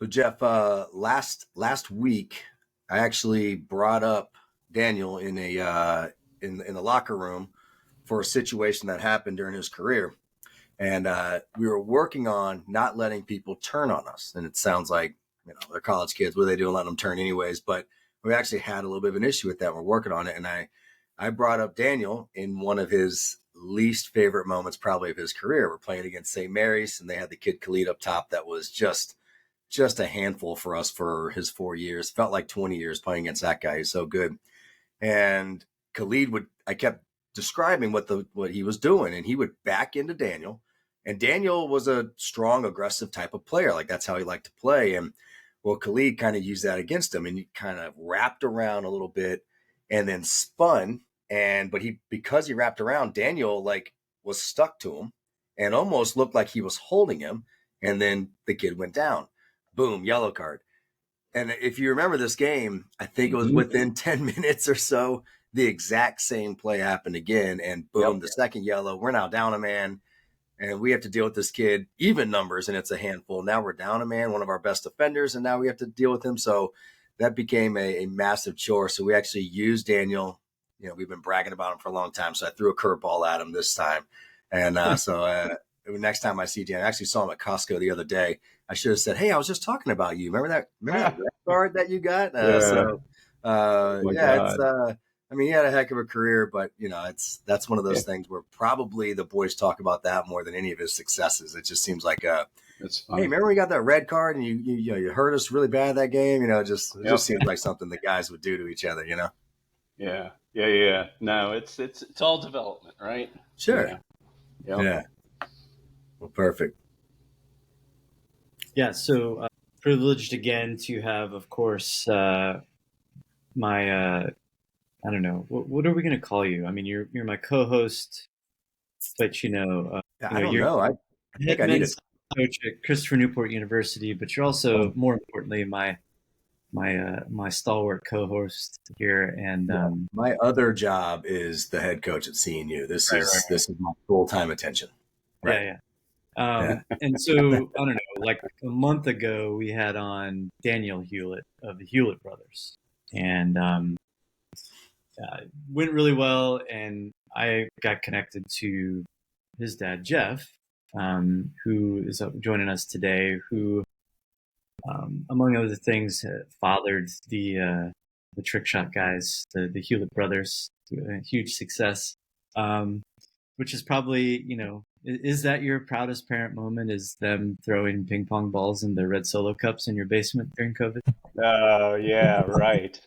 So Jeff, last week I actually brought up Daniel in a in the locker room for a situation that happened during his career, and we were working on not letting people turn on us. And it sounds like they're college kids. What are they doing letting them turn anyways? But we actually had a little bit of an issue with that. We're working on it, and I brought up Daniel in one of his least favorite moments probably of his career. We're playing against St. Mary's, and they had the kid Khalid up top that was just a handful for us for his 4 years. Felt like 20 years playing against that guy. He's so good. And I kept describing what he was doing, and he would back into Daniel. And Daniel was a strong, aggressive type of player. Like that's how he liked to play. And well, Khalid kind of used that against him, and he kind of wrapped around a little bit and then spun. Because he wrapped around, Daniel like was stuck to him and almost looked like he was holding him. And then the kid went down. Boom, yellow card. And if you remember this game, I think it was within 10 minutes or so, the exact same play happened again. And boom, the second yellow, we're now down a man. And we have to deal with this kid, even numbers, and it's a handful. Now we're down a man, one of our best defenders, and now we have to deal with him. So that became a massive chore. So we actually used Daniel. We've been bragging about him for a long time. So I threw a curveball at him this time. And next time I see Daniel, I actually saw him at Costco the other day. I should have said, "Hey, I was just talking about you. Remember that red card that you got?" He had a heck of a career, but that's one of those things where probably the boys talk about that more than any of his successes. It just seems like that's funny. Hey, remember we got that red card and you hurt us really bad that game? It just seems like something the guys would do to each other, Yeah. No, it's all development, right? Sure. Yeah. Well, perfect. Yeah, so privileged again to have, of course, my, I don't know, what are we going to call you? I mean, you're my co-host, but I don't know. I think I need it. Coach at Christopher Newport University, but you're also, more importantly, my stalwart co-host here. And my other job is the head coach at CNU. This is my full-time attention. Right. Yeah. And so, I don't know, like a month ago, we had on Daniel Hulett of the Hulett brothers, and went really well. And I got connected to his dad, Jeff, who is joining us today, who, among other things, fathered the trick shot guys, the Hulett brothers, to a huge success, which is probably, is that your proudest parent moment? Is them throwing ping pong balls in the red Solo cups in your basement during COVID? Oh, yeah, right.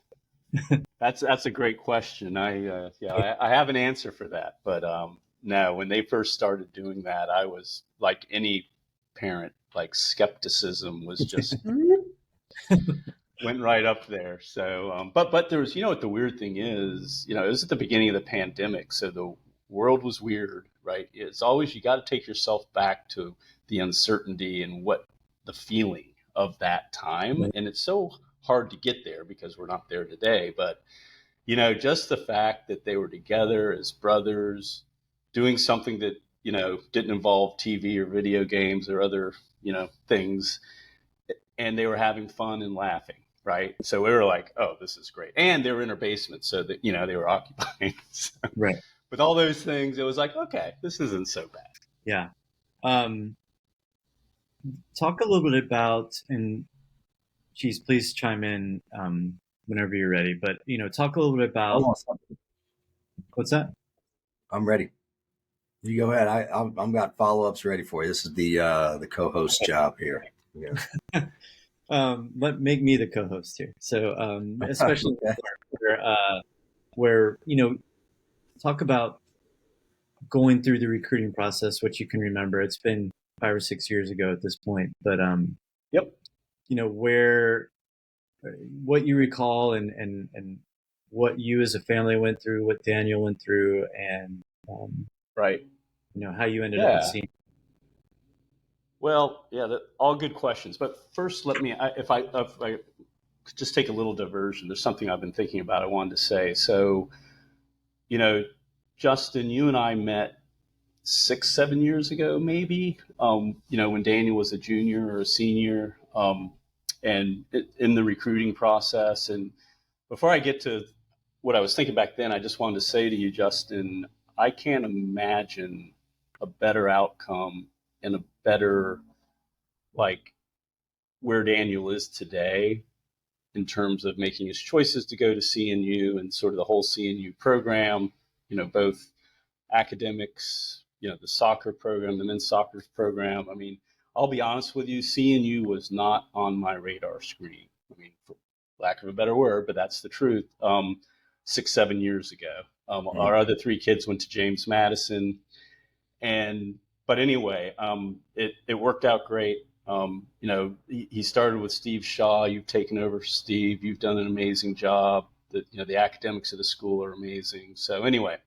That's a great question. I have an answer for that, but no, when they first started doing that, I was like any parent, like skepticism was just went right up there. So, but there was, what the weird thing is, it was at the beginning of the pandemic, so the world was weird, right? It's always, you got to take yourself back to the uncertainty and what the feeling of that time. And it's so hard to get there because we're not there today. But, just the fact that they were together as brothers doing something that, didn't involve TV or video games or other, things. And they were having fun and laughing. Right. So we were like, oh, this is great. And they were in our basement. So that, they were occupying. So, right. With all those things, it was like, okay, this isn't so bad. Yeah. Talk a little bit about, and geez, please chime in whenever you're ready. But, talk a little bit about. What's that? I'm ready. You go ahead. I've got follow-ups ready for you. This is the co-host job here. Yeah. But make me the co-host here. So, especially where talk about going through the recruiting process, what you can remember. It's been 5 or 6 years ago at this point, but what you recall and what you as a family went through, what Daniel went through, and right, how you ended up at seeing. Well, yeah, all good questions. But first, let me, if I could just take a little diversion. There's something I've been thinking about. I wanted to say. So, Justin, you and I met 6-7 years ago, maybe. When Daniel was a junior or a senior. in the recruiting process. And before I get to what I was thinking back then, I just wanted to say to you, Justin, I can't imagine a better outcome and a better, like, where Daniel is today in terms of making his choices to go to CNU and sort of the whole CNU program, both academics, the soccer program, the men's soccer program. I mean, I'll be honest with you, CNU was not on my radar screen. I mean, for lack of a better word, but that's the truth. 6-7 years ago, our other three kids went to James Madison, but anyway, it worked out great. He started with Steve Shaw. You've taken over for Steve. You've done an amazing job. The academics of the school are amazing. So anyway,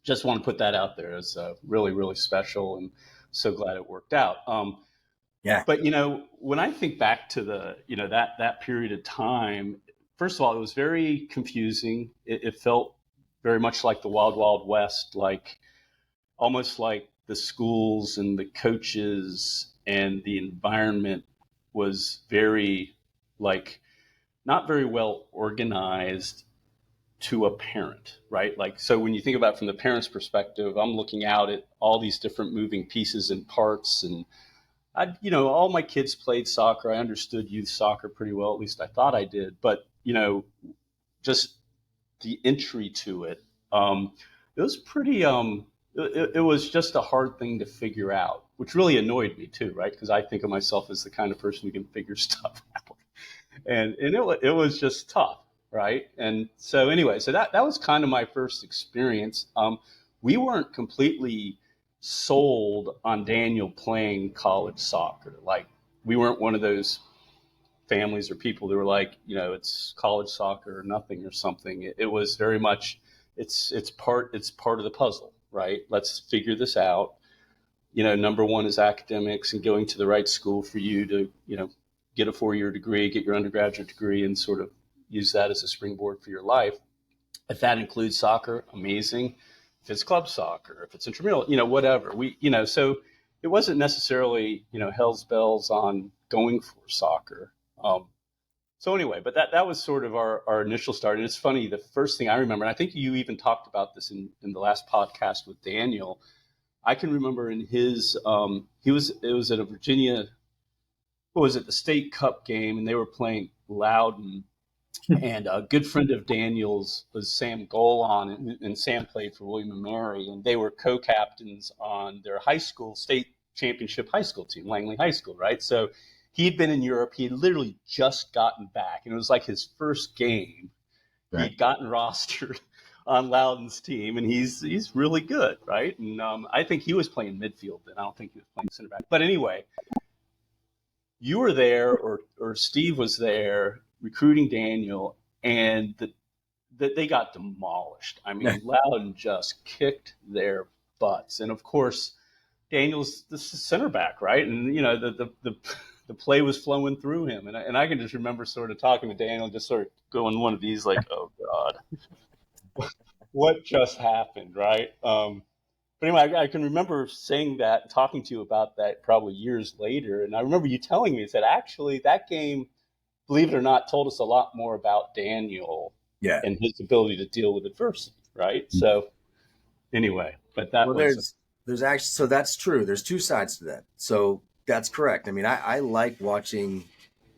just want to put that out there as really, really special, and so glad it worked out. Yeah. But, when I think back to that period of time, first of all, it was very confusing. It felt very much like the Wild Wild West, like almost like the schools and the coaches and the environment was very, like, not very well organized to a parent, right? Like, so when you think about it from the parent's perspective, I'm looking out at all these different moving pieces and parts, and all my kids played soccer. I understood youth soccer pretty well, at least I thought I did. But, just the entry to it, it was pretty, it was just a hard thing to figure out, which really annoyed me too, right? Because I think of myself as the kind of person who can figure stuff out. And it was just tough, right? And so anyway, so that was kind of my first experience. We weren't completely sold on Daniel playing college soccer. Like, we weren't one of those families or people that were like, it's college soccer or nothing or something. It was very much, it's part of the puzzle, right? Let's figure this out. Number one is academics and going to the right school for you to, get a 4-year degree, get your undergraduate degree, and sort of use that as a springboard for your life. If that includes soccer, amazing. If it's club soccer, if it's intramural, whatever. So it wasn't necessarily, hell's bells on going for soccer. So anyway, but that was sort of our initial start. And it's funny, the first thing I remember, and I think you even talked about this in the last podcast with Daniel, I can remember in his, it was at a Virginia, what was it, the state cup game, and they were playing Loudon. And a good friend of Daniel's was Sam Golan, and Sam played for William and Mary, and they were co-captains on their high school state championship high school team, Langley High School, right? So he'd been in Europe. He had literally just gotten back, and it was like his first game. Right. He'd gotten rostered on Loudon's team, and he's really good, right? And I think he was playing midfield then. I don't think he was playing center back. But anyway, you were there, or Steve was there, recruiting Daniel, and they got demolished. I mean, Loudon just kicked their butts. And of course, Daniel's the center back, right? And the play was flowing through him. And I can just remember sort of talking to Daniel, just sort of going one of these like, oh God, what just happened, right? But anyway, I can remember saying that, talking to you about that probably years later. And I remember you telling me that actually that game, believe it or not, told us a lot more about Daniel and his ability to deal with adversity, right? Mm-hmm. So anyway, but there's actually, so that's true. There's two sides to that. So that's correct. I mean, I like watching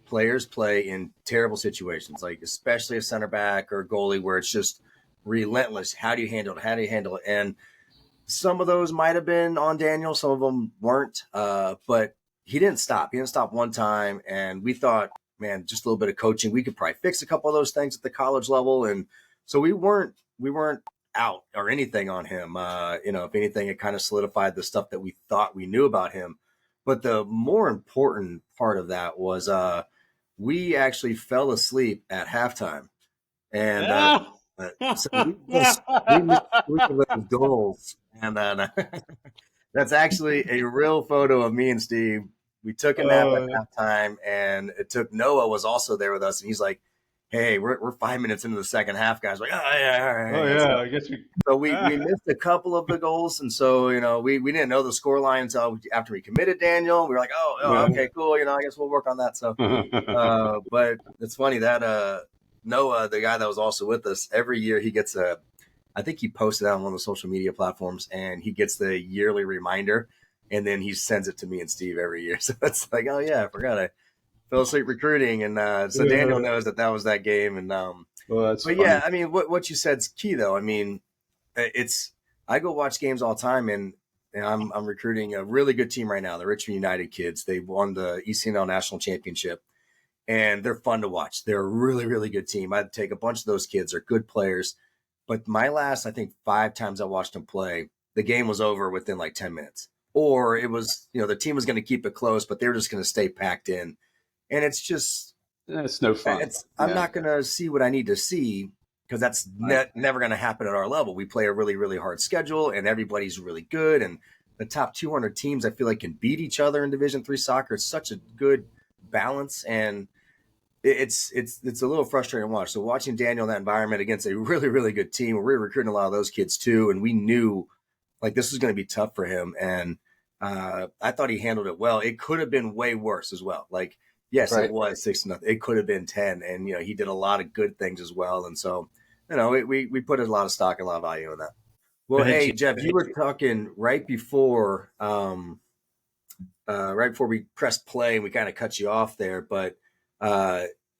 players play in terrible situations, like especially a center back or a goalie where it's just relentless. How do you handle it? How do you handle it? And some of those might have been on Daniel. Some of them weren't, but he didn't stop. He didn't stop one time. And we thought, man, just a little bit of coaching, we could probably fix a couple of those things at the college level. And so we weren't out or anything on him. If anything, it kind of solidified the stuff that we thought we knew about him. But the more important part of that was we actually fell asleep at halftime. And so we missed those goals. And that's actually a real photo of me and Steve. We took a nap at halftime, and it took Noah was also there with us, and he's like, hey, we're 5 minutes into the second half, guys. Like, oh yeah, all right. Oh yeah, I guess we. So we missed a couple of the goals, and so we didn't know the score line until after we committed Daniel. We were like, oh okay, cool. I guess we'll work on that. So, but it's funny that Noah, the guy that was also with us, every year he gets I think he posted that on one of the social media platforms, and he gets the yearly reminder, and then he sends it to me and Steve every year. So it's like, oh yeah, I forgot I fell asleep recruiting, and so Daniel knows that was that game, and well, that's but funny. yeah, I mean, what you said's key though. I mean, it's I go watch games all the time, and I'm recruiting a really good team right now, the Richmond United kids. They won the ECNL National Championship, and they're fun to watch. They're a really, really good team. I'd take a bunch of those kids. They're good players. But my last, I think, 5 times I watched them play, the game was over within like 10 minutes. Or it was, the team was going to keep it close, but they were just going to stay packed in. And it's just, it's no fun. I'm not going to see what I need to see, because that's never going to happen at our level. We play a really, really hard schedule, and everybody's really good. And the top 200 teams, I feel like, can beat each other in Division III soccer. It's such a good balance, and it's a little frustrating to watch. So watching Daniel in that environment against a really, really good team, we were recruiting a lot of those kids too, and we knew like this was going to be tough for him. And I thought he handled it well. It could have been way worse as well. Like, yes, It was 6-0. It could have been 10, and he did a lot of good things as well. And so we put a lot of stock and a lot of value in that. Well, hey Jeff, you were talking right before we pressed play, and we kind of cut you off there, but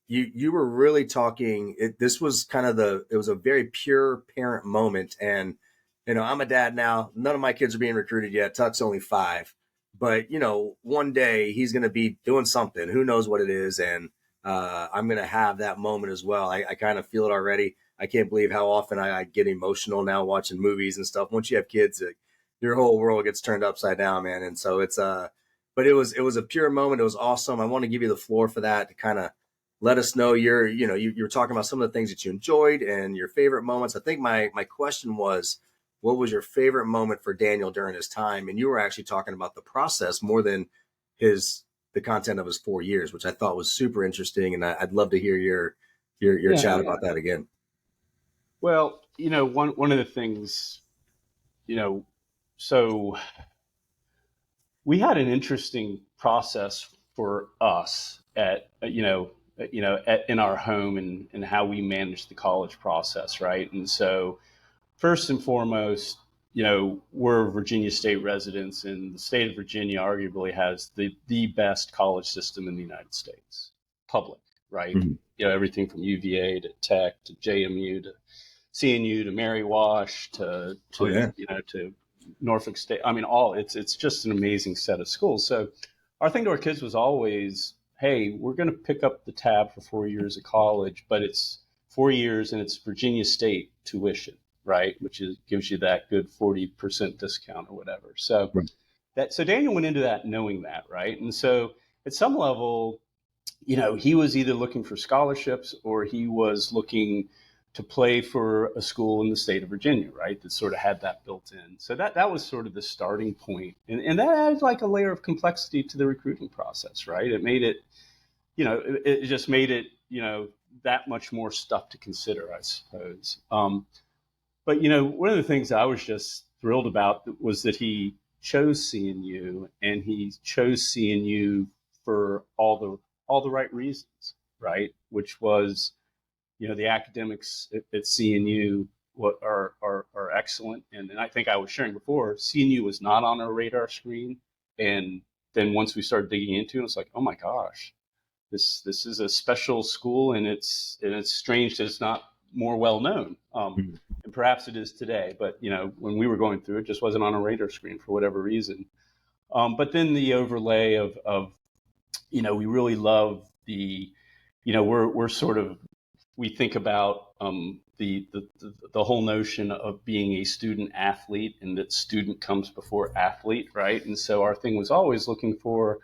you were really talking. This was kind of it was a very pure parent moment, and I'm a dad now. None of my kids are being recruited yet. Tuck's only 5, but one day he's going to be doing something. Who knows what it is, and I'm going to have that moment as well. I kind of feel it already. I can't believe how often I get emotional now watching movies and stuff. Once you have kids, your whole world gets turned upside down, man. And so it's but it was a pure moment. It was awesome. I want to give you the floor for that to kind of let us know you're talking about some of the things that you enjoyed and your favorite moments. I think my question was, what was your favorite moment for Daniel during his time? And you were actually talking about the process more than the content of his 4 years, which I thought was super interesting. And I'd love to hear your chat about that again. Well, one of the things, so we had an interesting process for us in our home and how we managed the college process, right? And so first and foremost, we're Virginia State residents, and the state of Virginia arguably has the best college system in the United States, public, right? Mm-hmm. Everything from UVA to Tech to JMU to CNU to Mary Wash to Norfolk State. I mean, it's just an amazing set of schools. So our thing to our kids was always, hey, we're going to pick up the tab for 4 years of college, but it's 4 years and it's Virginia State tuition, right? Which gives you that good 40% discount or whatever. So so Daniel went into that knowing that, right? And so at some level, he was either looking for scholarships or he was looking to play for a school in the state of Virginia, right? That sort of had that built in. So that was sort of the starting point. And that added like a layer of complexity to the recruiting process, right? It made it, it just made it, that much more stuff to consider, I suppose. But, one of the things I was just thrilled about was that he chose CNU, and he chose CNU for all the right reasons, right? Which was, the academics at CNU are excellent. And I think I was sharing before, CNU was not on our radar screen. And then once we started digging into it, it's like, oh my gosh, this is a special school, and it's strange that it's not more well known. And perhaps it is today, but when we were going through it, just wasn't on a radar screen for whatever reason. But then the overlay of we really love the, we're sort of, we think about the whole notion of being a student athlete, and that student comes before athlete, right? And so our thing was always looking for,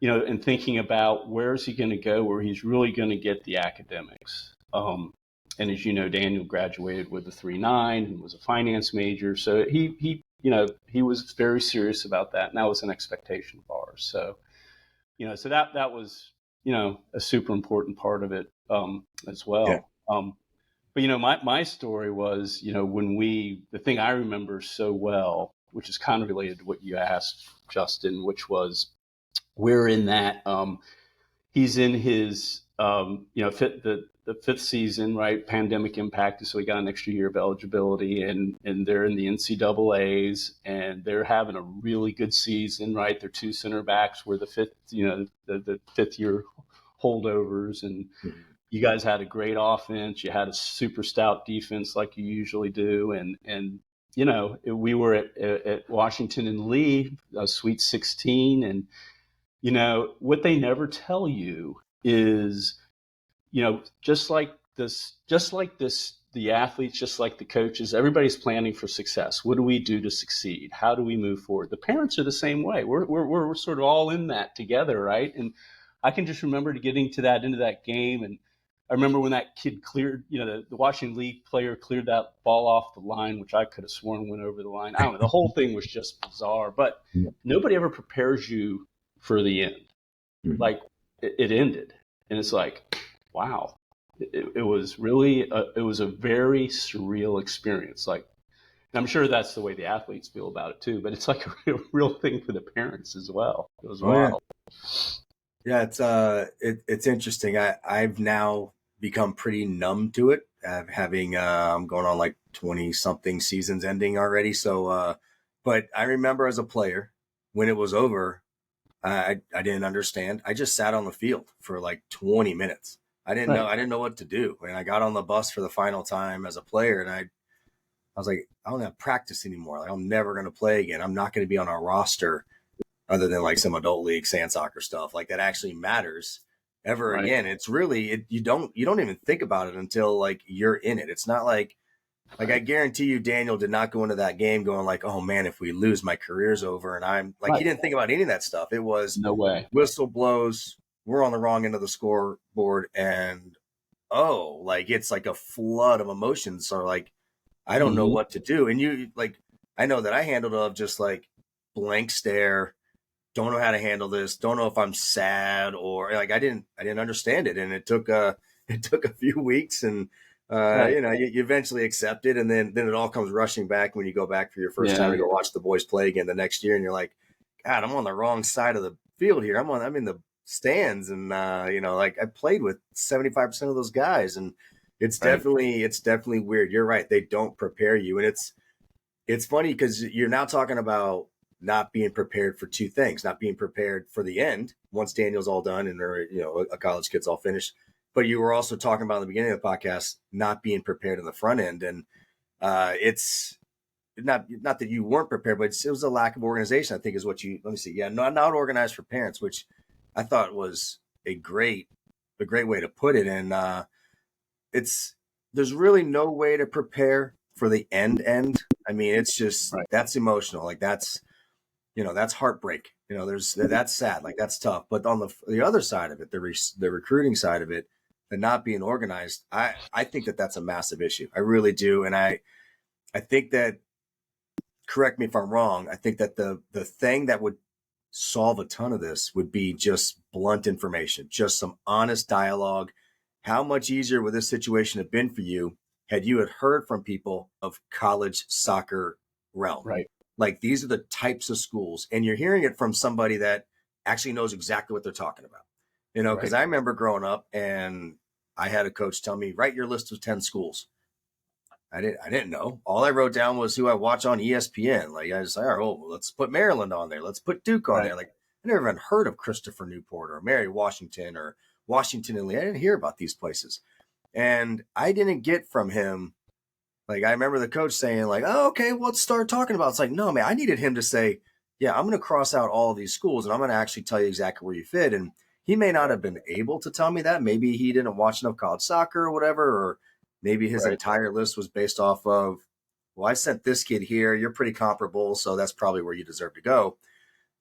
and thinking about where is he going to go, where he's really going to get the academics. And as you know, Daniel graduated with a 3.9 and was a finance major, so he was very serious about that, and that was an expectation of ours. So, so that was a super important part of it as Yeah. well. But my story was, when the thing I remember so well, which is kind of related to what you asked, Justin, which was we're in that he's in his the fifth season, right? Pandemic impacted, so he got an extra year of eligibility, and they're in the NCAA's, and they're having a really good season, right? Their two center backs were the fifth year holdovers, and Mhm. you guys had a great offense. You had a super stout defense like you usually do, and we were at Washington and Lee, Sweet 16, and what they never tell you is, just like this, the athletes, just like the coaches, everybody's planning for success. What do we do to succeed? How do we move forward? The parents are the same way. We're sort of all in that together, right? And I can just remember getting to that into that game, and I remember when that kid cleared, the Washington League player cleared that ball off the line, which I could have sworn went over the line. I don't know. The whole thing was just bizarre, but Yeah. nobody ever prepares you for the end. Mhm. Like it ended, and it's like, wow, it was really it was a very surreal experience. Like, and I'm sure that's the way the athletes feel about it too, but it's like a real thing for the parents as well. It was Oh yeah. wild. Yeah, it's interesting. I've now become pretty numb to it. Having I'm going on like 20 something seasons ending already. So but I remember as a player when it was over, I didn't understand. I just sat on the field for like 20 minutes. Right. I didn't know what to do. And I got on the bus for the final time as a player, and I was like, I don't have practice anymore. Like, I'm never going to play again. I'm not going to be on our roster other than like some adult league sand soccer stuff like that actually matters ever Right. again. It's really you don't even think about it until like you're in it. It's not like I guarantee you Daniel did not go into that game going like, oh man, if we lose, my career's over. And I'm like, he Right. didn't think about any of that stuff. It was No way. whistle blows, we're on the wrong end of the scoreboard, and oh, like it's like a flood of emotions. So like I don't know Mm-hmm. what to do. And you like I know that I handled it of just like blank stare, don't know how to handle this, don't know if I'm sad or like I didn't understand it, and it took it took a few weeks, and Right. you eventually accept it, and then it all comes rushing back when you go back for your first time Yeah. to go watch the boys play again the next year, and you're like, God, I'm on the wrong side of the field here. I'm in the stands, and like I played with 75% of those guys, and Right. it's definitely weird. You're right, they don't prepare you, and it's funny because you're now talking about not being prepared for two things, not being prepared for the end once Daniel's all done and a college kid's all finished. But you were also talking about in the beginning of the podcast, not being prepared in the front end. And it's not that you weren't prepared, but it was a lack of organization, I think is what you, let me see. Yeah. Not organized for parents, which I thought was a great way to put it. And it's, there's really no way to prepare for the end. I mean, it's just, Right. that's emotional. Like that's heartbreak. That's sad. Like that's tough. But on the other side of it, the recruiting side of it, the not being organized, I think that that's a massive issue. I really do. And I think that, correct me if I'm wrong, I think that the thing that would solve a ton of this would be just blunt information, just some honest dialogue. How much easier would this situation have been for you had you had heard from people of college soccer realm? Right. Like these are the types of schools, and you're hearing it from somebody that actually knows exactly what they're talking about. Because Right. I remember growing up and I had a coach tell me, write your list of 10 schools. I didn't know. All I wrote down was who I watch on ESPN. Like I just, all right, well, let's put Maryland on there. Let's put Duke on Right. there. Like I never even heard of Christopher Newport or Mary Washington or Washington and Lee. I didn't hear about these places. And I didn't get from him. Like I remember the coach saying like, oh, okay, well, let's start talking about it. It's like, no, man, I needed him to say, yeah, I'm going to cross out all of these schools and I'm going to actually tell you exactly where you fit. And he may not have been able to tell me that. Maybe he didn't watch enough college soccer or whatever, or maybe his Right. entire list was based off of, well, I sent this kid here. You're pretty comparable. So that's probably where you deserve to go.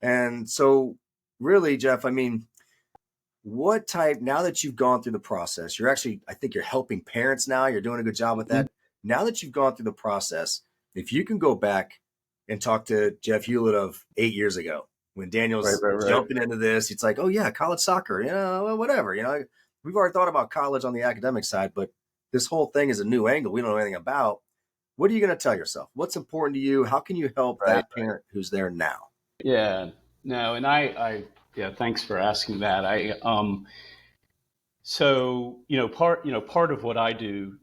And so really, Jeff, I mean, what type, now that you've gone through the process, you're actually, I think you're helping parents now. You're doing a good job with Mm-hmm. that. Now that you've gone through the process, if you can go back and talk to Jeff Hulett of 8 years ago when Right, Daniel's right, right. jumping into this, it's like, oh yeah, college soccer, well, whatever, we've already thought about college on the academic side, but this whole thing is a new angle we don't know anything about. What are you going to tell yourself? What's important to you? How can you help Right. that parent who's there now? Yeah. No, and yeah, thanks for asking that. So, part of what I do,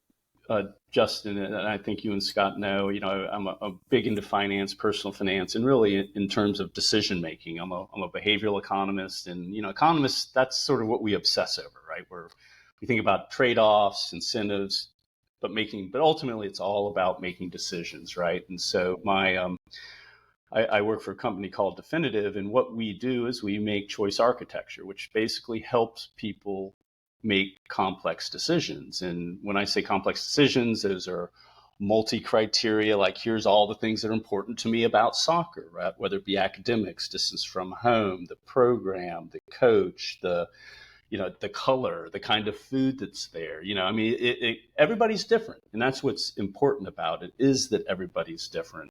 Justin, and I think you and Scott know, I'm big into finance, personal finance, and really in terms of decision making. I'm a behavioral economist, and economists, that's sort of what we obsess over, right? We think about trade-offs, incentives, but ultimately it's all about making decisions, right? And so I work for a company called Definitive, and what we do is we make choice architecture, which basically helps people make complex decisions. And when I say complex decisions, those are multi-criteria, like here's all the things that are important to me about soccer, right? Whether it be academics, distance from home, the program, the coach, the color, the kind of food that's there. I mean, everybody's different, and that's what's important about it, is that everybody's different.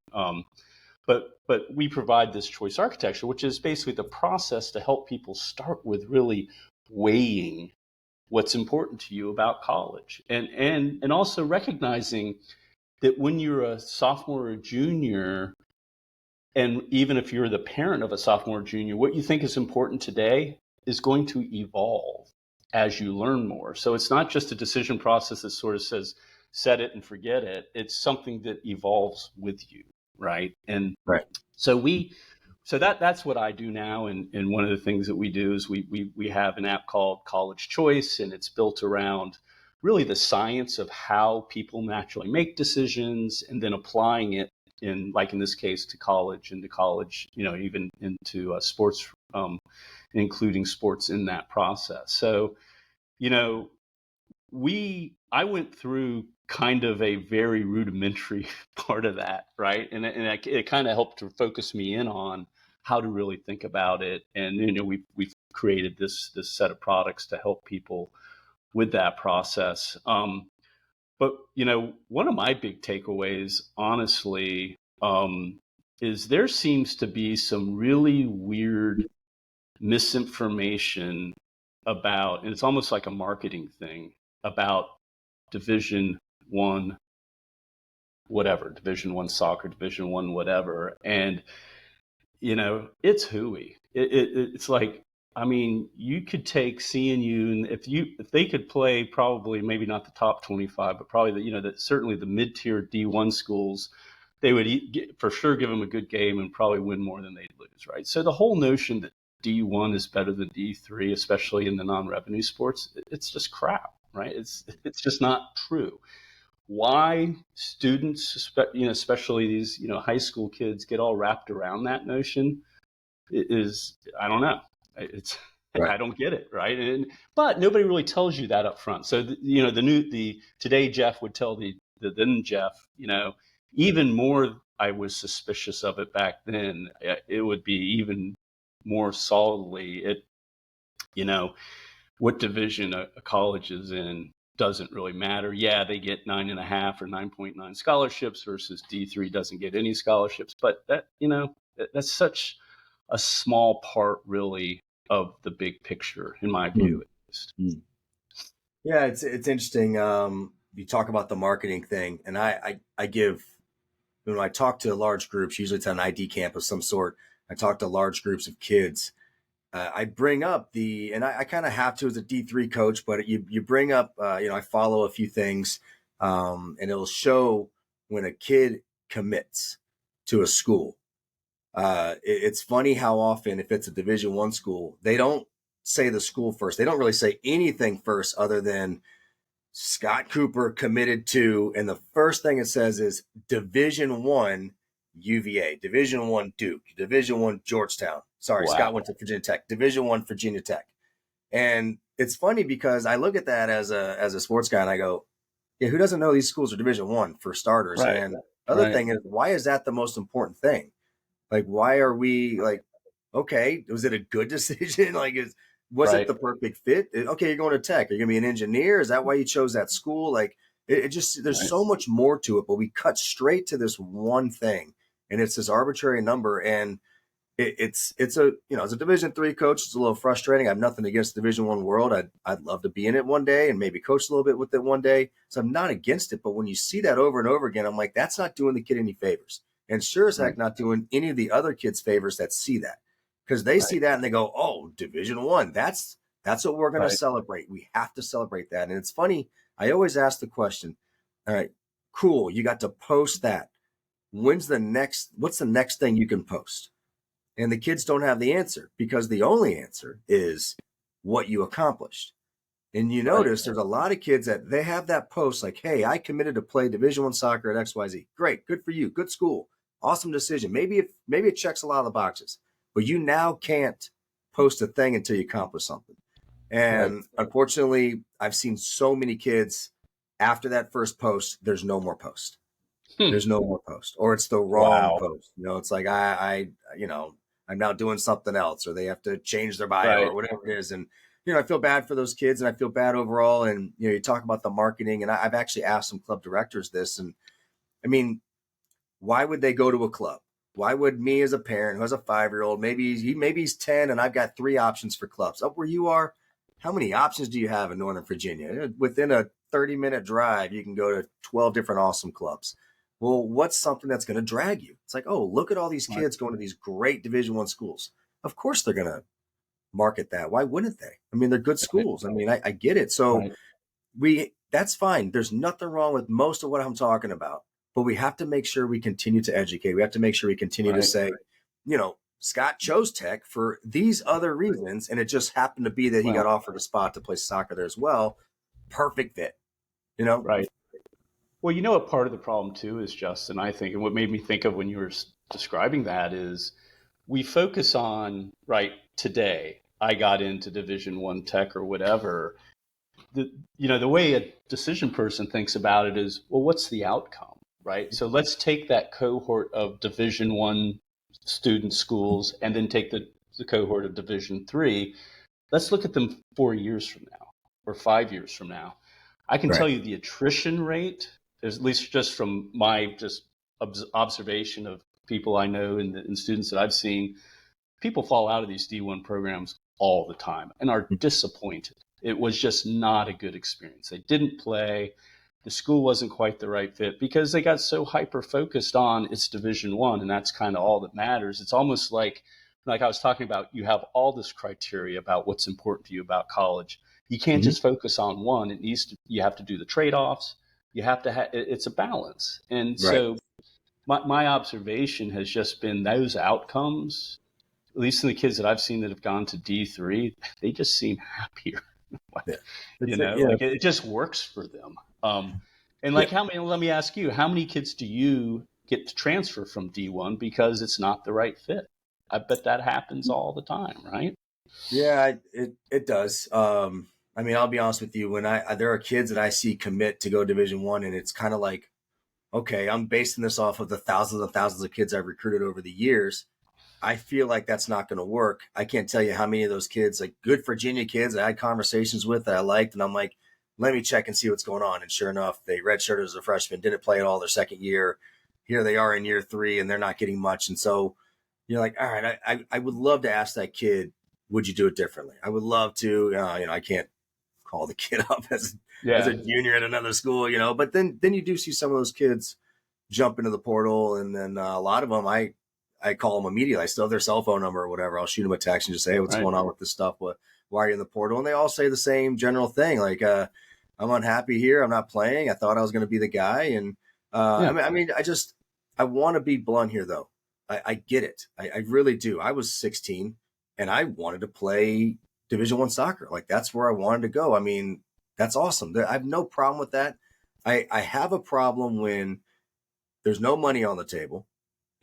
But we provide this choice architecture, which is basically the process to help people start with really weighing what's important to you about college, and also recognizing that when you're a sophomore or junior, and even if you're the parent of a sophomore or junior, what you think is important today is going to evolve as you learn more. So it's not just a decision process that sort of says set it and forget it. It's something that evolves with you, right? And Right. so that's what I do now, and one of the things that we do is we have an app called College Choice, and it's built around really the science of how people naturally make decisions, and then applying it in this case, to college, even into sports, including sports in that process. So, I went through kind of a very rudimentary part of that, right? And it kind of helped to focus me in on how to really think about it. And we've created this set of products to help people with that process. But one of my big takeaways, honestly, is there seems to be some really weird misinformation about, and it's almost like a marketing thing, about Division 1 whatever, Division 1 soccer, Division 1 whatever, and it's hooey. It's like, I mean, you could take CNU, and if they could play, probably maybe not the top 25, but probably certainly the mid-tier D1 schools, they would for sure give them a good game and probably win more than they'd lose, right? So the whole notion that D1 is better than D3, especially in the non-revenue sports, it's just crap, right? It's just not true. Why students, especially these high school kids, get all wrapped around that notion is, I don't know. It's Right. I don't get it, right? But nobody really tells you that up front. So today Jeff would tell the then Jeff, even more. I was suspicious of it back then. It would be even more solidly what division a college is in doesn't really matter. Yeah, they get 9.5 or 9.9 scholarships versus D3 doesn't get any scholarships. But that's such a small part, really, of the big picture, in my view, at least. Yeah, it's interesting. You talk about the marketing thing, and I give, when I talk to large groups, usually it's an ID camp of some sort. I talk to large groups of kids. I bring up and I kind of have to as a D3 coach, but you bring up, I follow a few things, and it'll show when a kid commits to a school. It's funny how often, if it's a Division 1 school, they don't say the school first. They don't really say anything first other than Scott Cooper committed to, and the first thing it says is Division 1 UVA, Division 1 Duke, Division 1 Georgetown. Sorry, Wow. Scott went to Virginia Tech, Division 1 Virginia Tech. And it's funny because I look at that as a sports guy and I go, yeah, who doesn't know these schools are Division 1 for starters? Right. And the other Right. thing is, why is that the most important thing? Like, why are we like, okay, was it a good decision? Like, was it the perfect fit? Okay, you're going to Tech. Are you going to be an engineer? Is that why you chose that school? Like, it just, there's so much more to it, but we cut straight to this one thing, and it's this arbitrary number. And it's a, as a Division III coach, it's a little frustrating. I have nothing against Division I world. I'd love to be in it one day and maybe coach a little bit with it one day. So I'm not against it. But when you see that over and over again, I'm like, that's not doing the kid any favors. And sure as heck not doing any of the other kids favors that see that, because they see that and they go, oh, Division I, that's what we're going to celebrate. We have to celebrate that. And it's funny. I always ask the question, all right, cool. You got to post that. What's the next thing you can post? And the kids don't have the answer, because the only answer is what you accomplished. And you notice there's a lot of kids that they have that post like, hey, I committed to play Division I soccer at XYZ. Great. Good for you. Good school. Awesome decision. Maybe it checks a lot of the boxes, but you now can't post a thing until you accomplish something. And unfortunately, I've seen so many kids after that first post, there's no more post. There's no more post, or it's the wrong post. It's like, I'm now doing something else, or they have to change their bio or whatever it is. And, I feel bad for those kids, and I feel bad overall. And, you talk about the marketing, and I've actually asked some club directors this. And I mean, why would they go to a club? Why would me as a parent who has a 5-year-old, maybe he's 10 and I've got 3 options for clubs up where you are? How many options do you have in Northern Virginia? Within a 30-minute drive, you can go to 12 different awesome clubs. Well, what's something that's going to drag you? It's like, oh, look at all these kids going to these great Division I schools. Of course they're going to market that. Why wouldn't they? I mean, they're good schools. I mean, I get it. So that's fine. There's nothing wrong with most of what I'm talking about, but we have to make sure we continue to educate. We have to make sure we continue to say, Scott chose Tech for these other reasons, and it just happened to be that he got offered a spot to play soccer there as well. Perfect fit, Right. Well, what part of the problem too is, Justin, I think, and what made me think of when you were describing that is we focus on, today, I got into Division I Tech or whatever. The way a decision person thinks about it is, well, what's the outcome, right? So let's take that cohort of Division I student schools and then take the cohort of Division III. Let's look at them 4 years from now or 5 years from now. I can tell you the attrition rate, at least just from my observation of people I know and students that I've seen, people fall out of these D1 programs all the time and are disappointed. It was just not a good experience. They didn't play. The school wasn't quite the right fit because they got so hyper-focused on its Division I, and that's kind of all that matters. It's almost like I was talking about, you have all this criteria about what's important to you about college. You can't just focus on one. You have to do the trade-offs. You have to it's a balance. And so my observation has just been those outcomes, at least in the kids that I've seen that have gone to D3, they just seem happier. It just works for them. How many, let me ask you, how many kids do you get to transfer from D1 because it's not the right fit? I bet that happens all the time, right? Yeah, it does. I mean, I'll be honest with you. When there are kids that I see commit to go Division I, and it's kind of like, okay, I'm basing this off of the thousands and thousands of kids I've recruited over the years. I feel like that's not going to work. I can't tell you how many of those kids, like good Virginia kids I had conversations with that I liked, and I'm like, let me check and see what's going on. And sure enough, they redshirted as a freshman, didn't play at all their second year. Here they are in year 3, and they're not getting much. And so you're like, all right, I would love to ask that kid, would you do it differently? I would love to, I can't call the kid up as a junior at another school, but then you do see some of those kids jump into the portal. And then a lot of them, I call them immediately. I still have their cell phone number or whatever. I'll shoot them a text and just say, hey, what's going on with this stuff? Why are you in the portal? And they all say the same general thing. Like, I'm unhappy here. I'm not playing. I thought I was going to be the guy. And I want to be blunt here though. I get it. I really do. I was 16 and I wanted to play Division I soccer. Like that's where I wanted to go. I mean, that's awesome. I have no problem with that. I have a problem when there's no money on the table.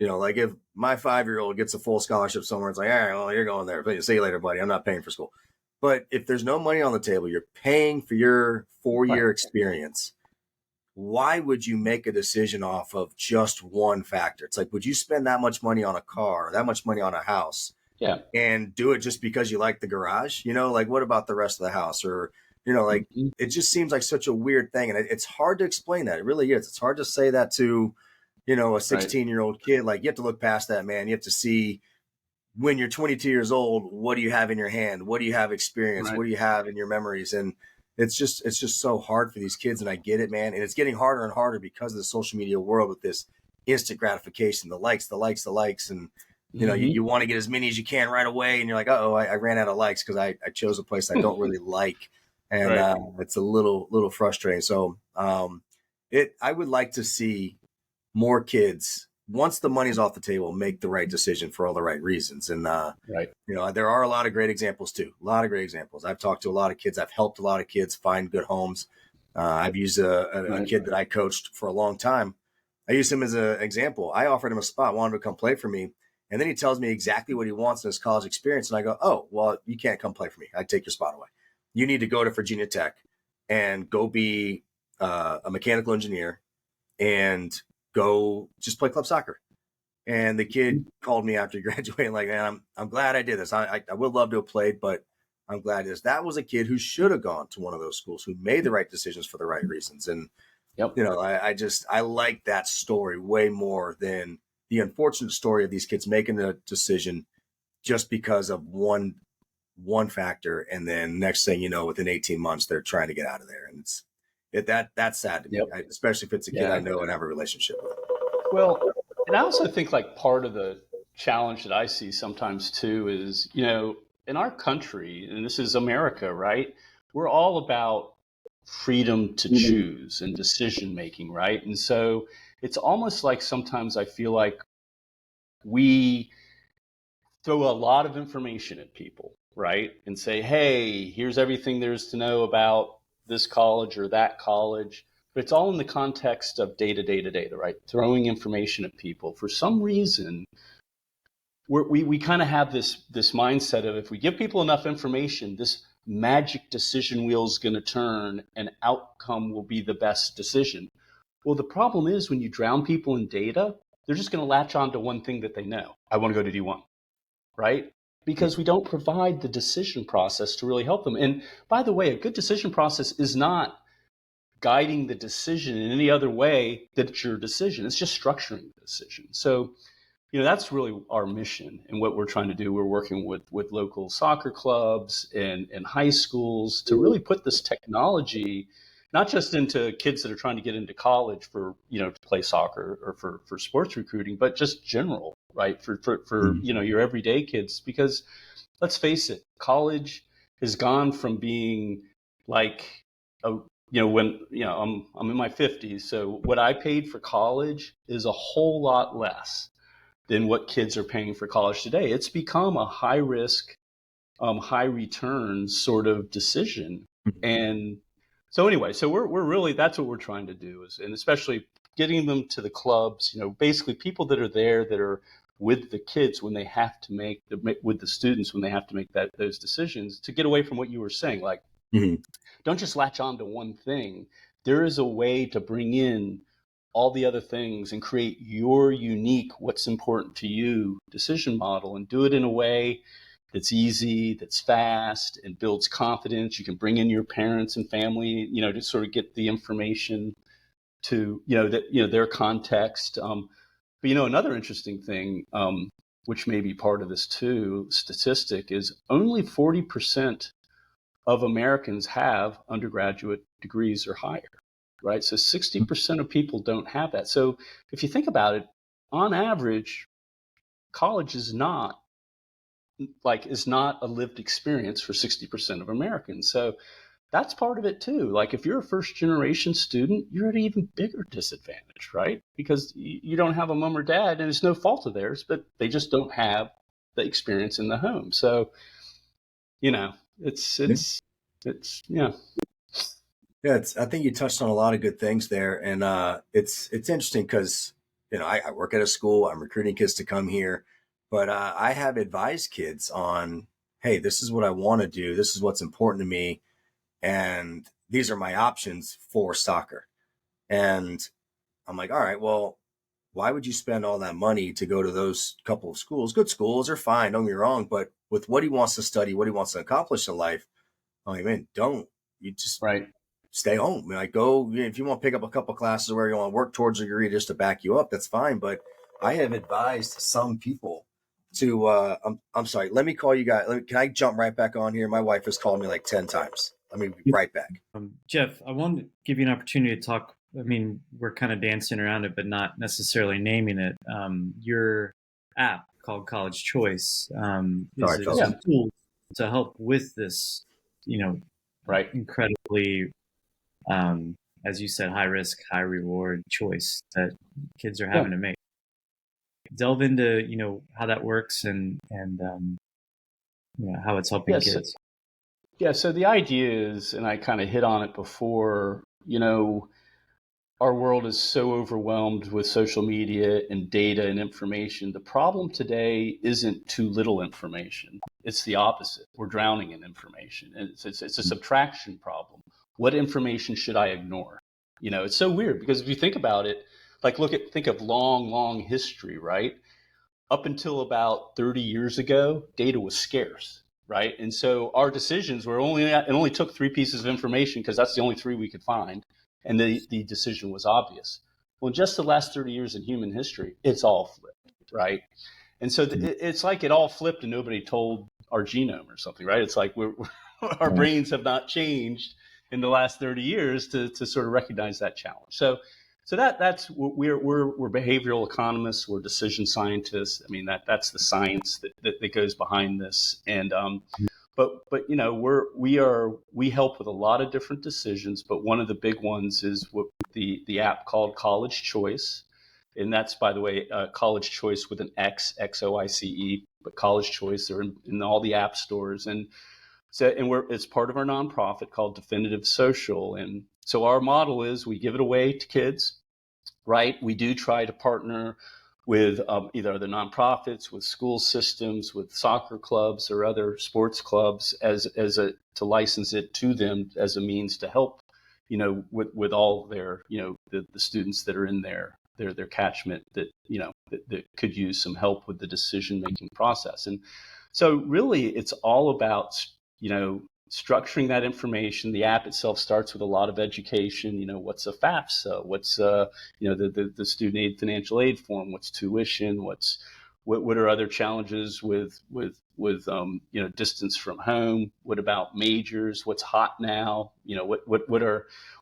Like if my 5-year-old gets a full scholarship somewhere, it's like, all right, well, you're going there. See you later, buddy. I'm not paying for school. But if there's no money on the table, you're paying for your 4-year experience. Why would you make a decision off of just one factor? It's like, would you spend that much money on a car, that much money on a house, and do it just because you like the garage? Like what about the rest of the house? Or, it just seems like such a weird thing. And it's hard to explain that. It really is. It's hard to say that to, a 16-year-old kid. Like you have to look past that, man. You have to see when you're 22 years old, what do you have in your hand? What do you have experience? Right. What do you have in your memories? And it's just so hard for these kids. And I get it, man. And it's getting harder and harder because of the social media world with this instant gratification, the likes, the likes, the likes. And, you know, you want to get as many as you can right away. And you're like, oh, I ran out of likes because I chose a place I don't really like. And Right. it's a little frustrating. So I would like to see more kids, once the money's off the table, make the right decision for all the right reasons. And, Right. you know, there are a lot of great examples too. A lot of great examples. I've talked to a lot of kids. I've helped a lot of kids find good homes. I've used a Right. kid that I coached for a long time. I used him as an example. I offered him a spot, wanted him to come play for me. And then he tells me exactly what he wants in his college experience. And I go, oh, well, you can't come play for me. I'd take your spot away. You need to go to Virginia Tech and go be a mechanical engineer and go just play club soccer. And the kid called me after graduating, like, man, I'm glad I did this. I would love to have played, but I'm glad I did this. That was a kid who should have gone to one of those schools, who made the right decisions for the right reasons. And, Yep. you know, I like that story way more than the unfortunate story of these kids making a decision just because of one factor. And then next thing you know, within 18 months, they're trying to get out of there. And that's sad to me, Yep. especially if it's a kid I know and have a relationship with. Well, and I also think like part of the challenge that I see sometimes too is, you know, in our country, and this is America, right? We're all about freedom to choose and decision making, right? And so it's almost like sometimes I feel like we throw a lot of information at people, right? And say, hey, here's everything there is to know about this college or that college. But it's all in the context of data, right? Throwing information at people. For some reason, we kind of have this mindset of if we give people enough information, this magic decision wheel is going to turn and outcome will be the best decision. Well, the problem is when you drown people in data, they're just going to latch on to one thing that they know. I want to go to D1, right? Because we don't provide the decision process to really help them. And by the way, a good decision process is not guiding the decision in any other way that it's your decision. It's just structuring the decision. So, you know, that's really our mission and what we're trying to do. We're working with local soccer clubs and high schools to really put this technology not just into kids that are trying to get into college for, you know, to play soccer or for sports recruiting, but just general, right? For you know, your everyday kids, because let's face it, college has gone from being like you know, when, you know, I'm in my 50s, so what I paid for college is a whole lot less than what kids are paying for college today. It's become a high risk, high return sort of decision. And so anyway, so we're really, that's what we're trying to do is, and especially getting them to the clubs, you know, basically people that are there that are with the kids when they have to make with the students when they have to make those decisions, to get away from what you were saying, like, don't just latch on to one thing. There is a way to bring in all the other things and create your unique, what's important to you decision model, and do it in a way that's easy, that's fast, and builds confidence. You can bring in your parents and family, you know, to sort of get the information to, you know, that, you know, their context. But, you know, another interesting thing, which may be part of this too, statistic, is only 40% of Americans have undergraduate degrees or higher, right? So 60% of people don't have that. So if you think about it, on average, college is not a lived experience for 60% of Americans. So that's part of it too. Like if you're a first generation student, you're at an even bigger disadvantage, right? Because you don't have a mom or dad, and it's no fault of theirs, but they just don't have the experience in the home. So, you know, it's yeah. Yeah, I think you touched on a lot of good things there, and it's interesting because, you know, I work at a school. I'm recruiting kids to come here, but I have advised kids on, hey, this is what I want to do. This is what's important to me, and these are my options for soccer. And I'm like, all right, well, why would you spend all that money to go to those couple of schools? Good schools are fine, don't get me wrong, but with what he wants to study, what he wants to accomplish in life, I mean, man, don't you just Right. stay home. I mean, like, go, if you want to pick up a couple classes where you want to work towards a degree just to back you up, that's fine. But I have advised some people to I'm sorry. Let me call you guys. Can I jump right back on here? My wife has called me like 10 times. Let me be right back. Jeff, I wanted to give you an opportunity to talk. I mean, we're kind of dancing around it, but not necessarily naming it. Your app called College Choice Sorry, is fellas. a tool to help with this, Right. incredibly, as you said, high risk, high reward choice that kids are having to make. Delve into, how that works and how it's helping kids. So the idea is, and I kind of hit on it before, our world is so overwhelmed with social media and data and information. The problem today isn't too little information. It's the opposite. We're drowning in information. And it's a subtraction problem. What information should I ignore? It's so weird because if you think about it, like think of long history, right? Up until about 30 years ago, data was scarce, right? And so our decisions were it only took 3 pieces of information because that's the only 3 we could find. And the decision was obvious. Well, in just the last 30 years in human history, it's all flipped, right? And so it's like it all flipped and nobody told our genome or something, right? It's like our brains have not changed in the last 30 years to sort of recognize that challenge. So that's we're behavioral economists, we're decision scientists. I mean that's the science that goes behind this. And but we help with a lot of different decisions, but one of the big ones is what the app called College Choice, and that's, by the way, College Choice with an Xoice, but College Choice. They're in all the app stores, and so it's part of our nonprofit called Definitive Social, and so our model is we give it away to kids, right? We do try to partner with either other nonprofits, with school systems, with soccer clubs or other sports clubs to license it to them as a means to help, with all their, the students that are in their catchment that, that could use some help with the decision-making process. And so really it's all about, structuring that information. The app itself starts with a lot of education. What's a FAFSA? What's the student aid financial aid form? What's tuition? What are other challenges with distance from home? What about majors? What's hot now?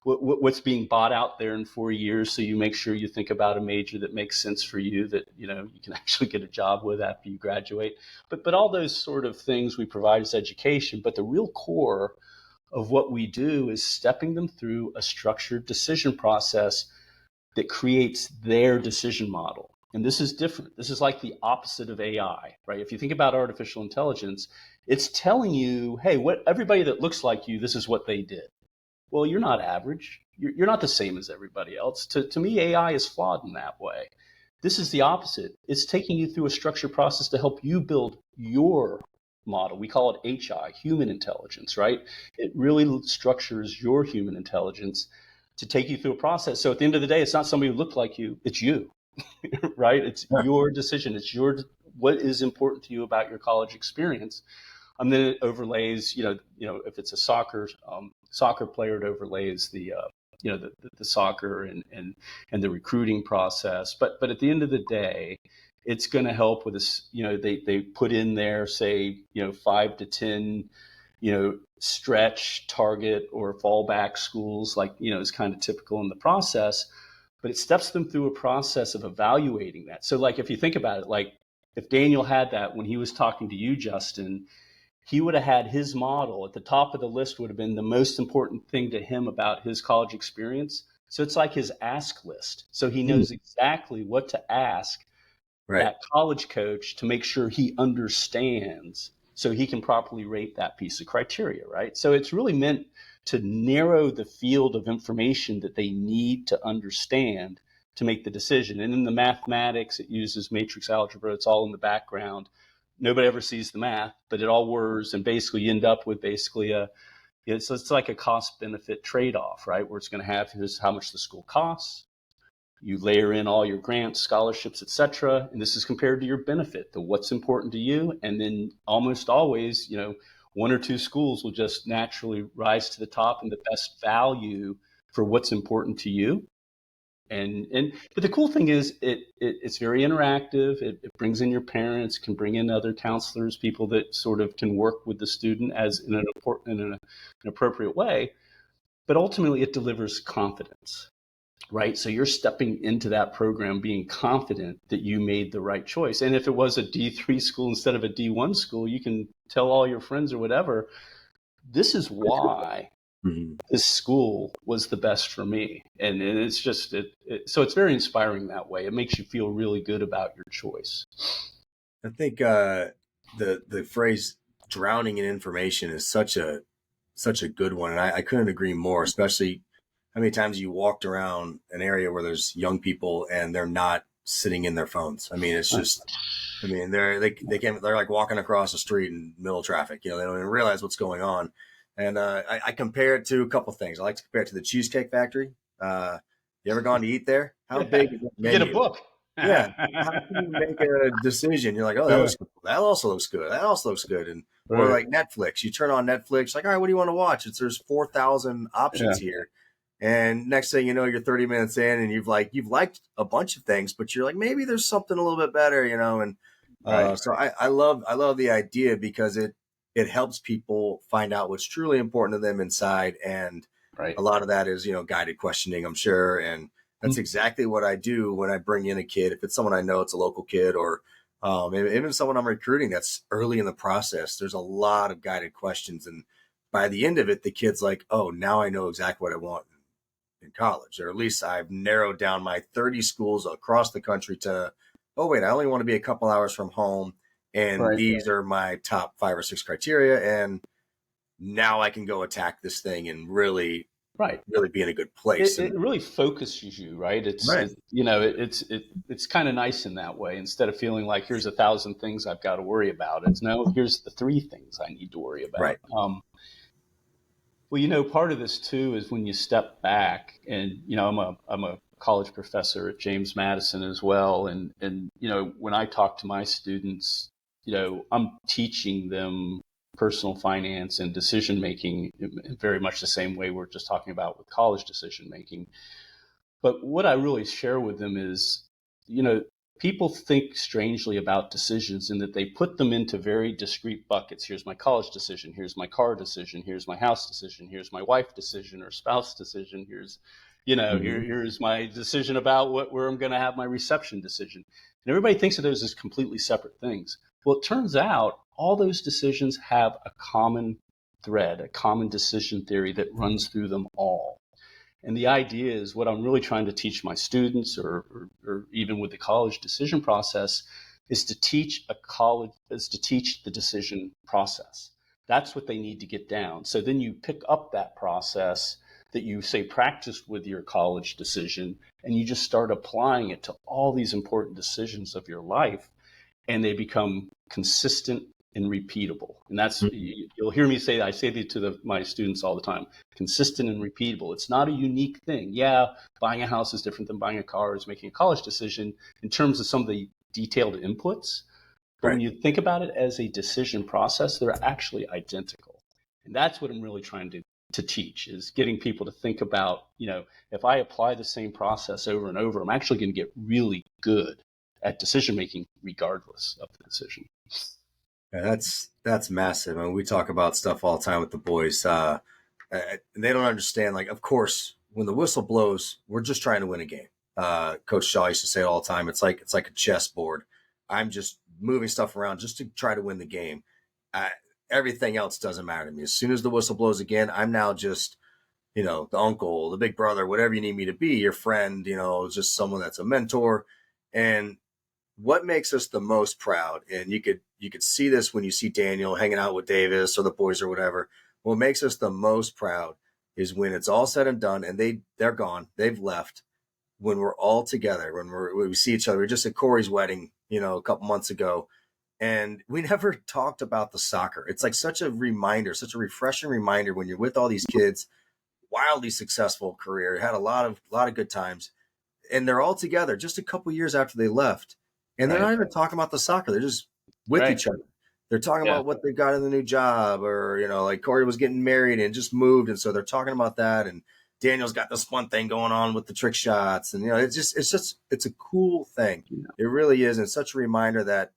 What's being bought out there in 4 years? So you make sure you think about a major that makes sense for you, that you can actually get a job with after you graduate. But all those sort of things we provide as education. But the real core of what we do is stepping them through a structured decision process that creates their decision model. And this is different. This is like the opposite of AI, right? If you think about artificial intelligence, it's telling you, hey, everybody that looks like you, this is what they did. Well, you're not average. You're not the same as everybody else. To me, AI is flawed in that way. This is the opposite. It's taking you through a structured process to help you build your model. We call it HI, human intelligence, right? It really structures your human intelligence to take you through a process. So at the end of the day, it's not somebody who looked like you, it's you. Right? It's your decision. It's what is important to you about your college experience. And then it overlays, if it's a soccer player, it overlays the soccer and the recruiting process. But at the end of the day, it's going to help with this. They put in there, say, 5 to 10, stretch, target, or fallback schools, like, is kind of typical in the process. But it steps them through a process of evaluating that. So like, if you think about it, like if Daniel had that when he was talking to you, Justin, he would have had his model at the top of the list, would have been the most important thing to him about his college experience. So it's like his ask list. So he knows exactly what to ask that college coach to make sure he understands, so he can properly rate that piece of criteria, right? So it's really meant to narrow the field of information that they need to understand to make the decision. And in the mathematics, it uses matrix algebra. It's all in the background. Nobody ever sees the math, but it all whirs, and basically you end up with basically it's like a cost benefit trade-off, right? Where it's going to have here's how much the school costs. You layer in all your grants, scholarships, et cetera, and this is compared to your benefit, to what's important to you. And then almost always, 1 or 2 schools will just naturally rise to the top and the best value for what's important to you. But the cool thing is it's very interactive. It brings in your parents, can bring in other counselors, people that sort of can work with the student as in an appropriate way. But ultimately, it delivers confidence, right? So you're stepping into that program being confident that you made the right choice. And if it was a D3 school instead of a D1 school, you can tell all your friends or whatever, this is why this school was the best for me. And it's just, so it's very inspiring that way. It makes you feel really good about your choice. I think the phrase drowning in information is such a good one. And I couldn't agree more, especially how many times you walked around an area where there's young people and they're not sitting in their phones. I mean, it's just, I mean, they're like walking across the street in middle of traffic. They don't even realize what's going on. And I compare it to a couple things. I like to compare it to the Cheesecake Factory. You ever gone to eat there? How big is that menu? Get a book. Yeah. How can you make a decision? You're like, oh, that also looks good. That also looks good. And or like Netflix, you turn on Netflix, like, all right, what do you want to watch? There's 4,000 options here. And next thing you know, you're 30 minutes in and you've liked a bunch of things, but you're like, maybe there's something a little bit better, And so I love the idea because it helps people find out what's truly important to them inside. And a lot of that is, guided questioning, I'm sure. And that's exactly what I do when I bring in a kid. If it's someone I know, it's a local kid, or even someone I'm recruiting that's early in the process, there's a lot of guided questions. And by the end of it, the kid's like, oh, now I know exactly what I want in college, or at least I've narrowed down my 30 schools across the country to, oh, wait, I only want to be a couple hours from home. And these are my top 5 or 6 criteria. And now I can go attack this thing and really be in a good place. It really focuses you, right? It's kind of nice in that way. Instead of feeling like here's 1,000 things I've got to worry about, it's no, here's the 3 things I need to worry about. Right. Well, part of this too is when you step back, and I'm a college professor at James Madison as well, and when I talk to my students, I'm teaching them personal finance and decision making in very much the same way we're just talking about with college decision making. But what I really share with them is, people think strangely about decisions in that they put them into very discrete buckets. Here's my college decision. Here's my car decision. Here's my house decision. Here's my wife decision or spouse decision. Here's, here's my decision about where I'm going to have my reception decision. And everybody thinks of those as completely separate things. Well, it turns out all those decisions have a common thread, a common decision theory that runs through them all. And the idea is what I'm really trying to teach my students, or even with the college decision process, is to teach the decision process. That's what they need to get down. So then you pick up that process that you say practiced with your college decision, and you just start applying it to all these important decisions of your life, and they become consistent and repeatable. And that's, you'll hear me say that. I say that to my students all the time: consistent and repeatable. It's not a unique thing. Yeah, buying a house is different than buying a car, is making a college decision in terms of some of the detailed inputs. But when you think about it as a decision process, they're actually identical. And that's what I'm really trying to teach, is getting people to think about, if I apply the same process over and over, I'm actually going to get really good at decision making regardless of the decision. Yeah, that's massive. I mean, we talk about stuff all the time with the boys. And they don't understand, like, of course, when the whistle blows, we're just trying to win a game. Coach Shaw used to say it all the time. It's like a chessboard. I'm just moving stuff around just to try to win the game. Everything else doesn't matter to me. As soon as the whistle blows again, I'm now just, the uncle, the big brother, whatever you need me to be, your friend, just someone that's a mentor. And what makes us the most proud, and you could see this when you see Daniel hanging out with Davis or the boys or whatever, what makes us the most proud is when it's all said and done and they're gone, they've left, when we're all together, when we see each other. We were just at Corey's wedding, a couple months ago, and we never talked about the soccer. It's like such a reminder, such a refreshing reminder when you're with all these kids, wildly successful career, had a lot of good times, and they're all together just a couple years after they left. And they're not even talking about the soccer. They're just with each other. They're talking about what they've got in the new job, or, like Corey was getting married and just moved. And so they're talking about that. And Daniel's got this fun thing going on with the trick shots, and it's a cool thing. It really is. And it's such a reminder that,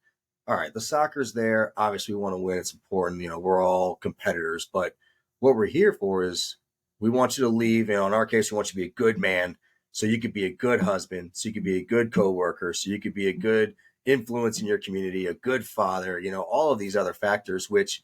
all right, the soccer's there. Obviously, we want to win. It's important. We're all competitors, but what we're here for is we want you to leave. In our case, we want you to be a good man, so you could be a good husband, so you could be a good coworker, so you could be a good influence in your community, a good father. All of these other factors, which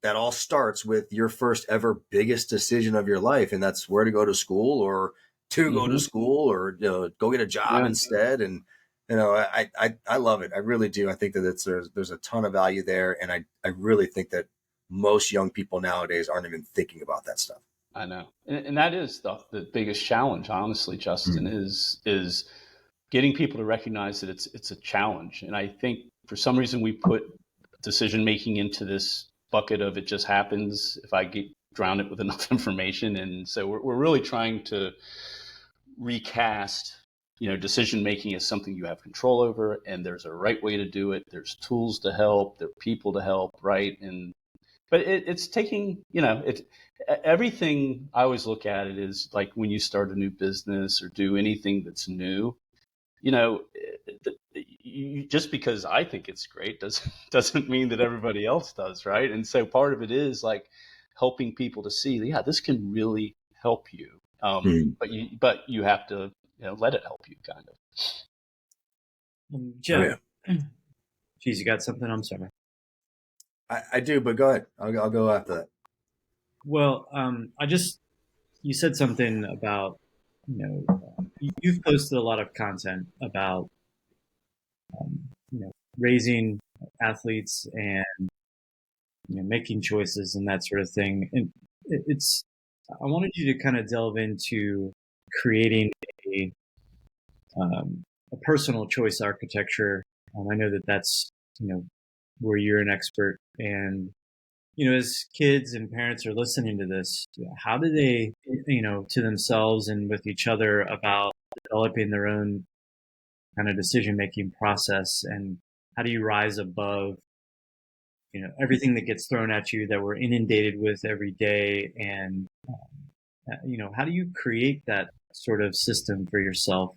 that all starts with your first ever biggest decision of your life, and that's where to go to school, or to go to school, or go get a job instead. And I love it. I really do. I think that there's a ton of value there, and I really think that most young people nowadays aren't even thinking about that stuff. I know, and that is the biggest challenge, honestly, Justin, is getting people to recognize that it's a challenge. And I think for some reason we put decision making into this bucket of it just happens if I drown it with enough information. And so we're really trying to recast, decision making as something you have control over, and there's a right way to do it. There's tools to help, there are people to help, right? But it's taking, everything. I always look at it is like when you start a new business or do anything that's new, just because I think it's great doesn't mean that everybody else does, right? And so part of it is like helping people to see, this can really help you, but you have to let it help you, kind of. Jeff, geez, you got something? I'm sorry. I do, but go ahead. I'll go after that. Well, you said something about, you've posted a lot of content about, raising athletes and, making choices and that sort of thing. And I wanted you to kind of delve into creating a personal choice architecture. I know that's, where you're an expert, and as kids and parents are listening to this, how do they, to themselves and with each other about developing their own kind of decision-making process, and how do you rise above, everything that gets thrown at you that we're inundated with every day, and how do you create that sort of system for yourself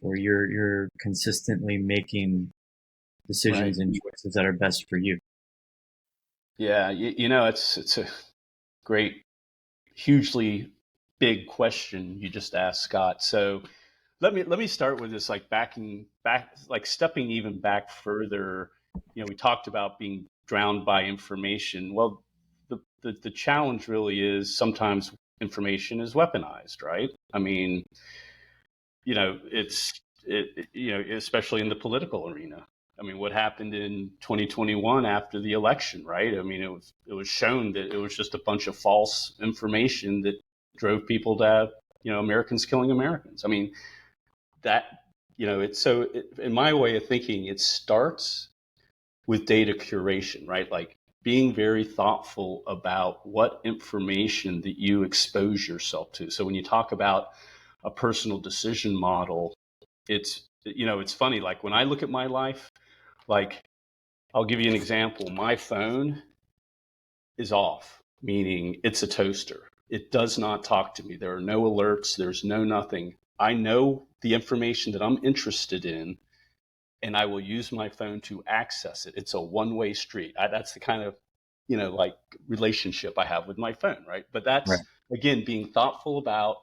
where you're consistently making decisions and choices that are best for you? Yeah, it's a great, hugely big question you just asked, Scott. So let me start with this, like backing back, like stepping even back further. We talked about being drowned by information. Well, the challenge really is sometimes information is weaponized, right? I mean, especially in the political arena. I mean, what happened in 2021 after the election, right? I mean, it was shown that it was just a bunch of false information that drove people to have, Americans killing Americans. I mean, in my way of thinking, it starts with data curation, right? Like being very thoughtful about what information that you expose yourself to. So when you talk about a personal decision model, it's funny. Like when I look at my life, like I'll give you an example. My phone is off, meaning it's a toaster. It does not talk to me. There are no alerts. There's no nothing. I know the information that I'm interested in, and I will use my phone to access it. It's a one-way street. That's the kind of, like relationship I have with my phone, right? But that's, again, being thoughtful about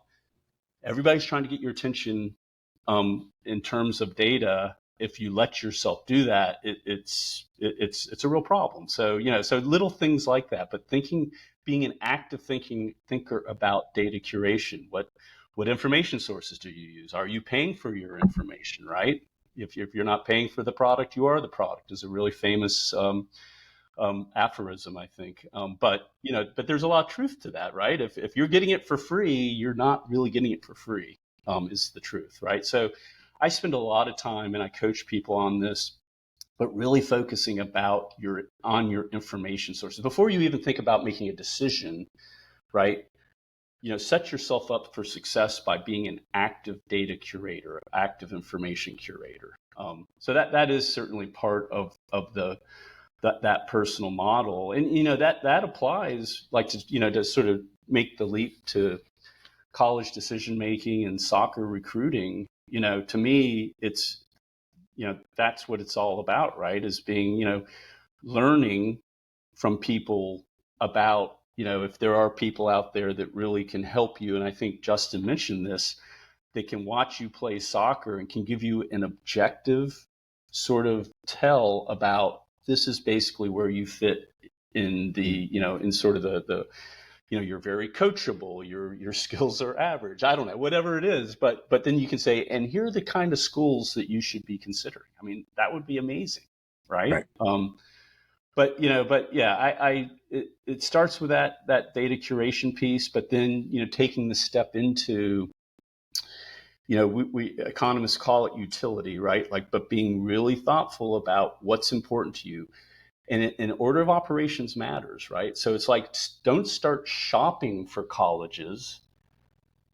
everybody's trying to get your attention in terms of data. If you let yourself do that, it's a real problem. So, so little things like that, but being an active thinker about data curation. What information sources do you use? Are you paying for your information, right? If you're not paying for the product, you are the product is a really famous aphorism, I think. But there's a lot of truth to that, right? If you're getting it for free, you're not really getting it for free, is the truth, right? So I spend a lot of time, and I coach people on this, but really focusing on your information sources before you even think about making a decision, right? Set yourself up for success by being an active data curator, active information curator. So that is certainly part of the that personal model. And, that applies like to, to sort of make the leap to college decision making and soccer recruiting. To me, it's, that's what it's all about, right? Is being, learning from people about, if there are people out there that really can help you. And I think Justin mentioned this, they can watch you play soccer and can give you an objective sort of tell about this is basically where you fit in the, in sort of the you're very coachable, your skills are average. I don't know, whatever it is, but then you can say, and here are the kind of schools that you should be considering. I mean, that would be amazing, right? But yeah, it starts with that data curation piece, but then taking the step into we economists call it utility, right? Like, but being really thoughtful about what's important to you. And in order of operations matters, right? So it's like, don't start shopping for colleges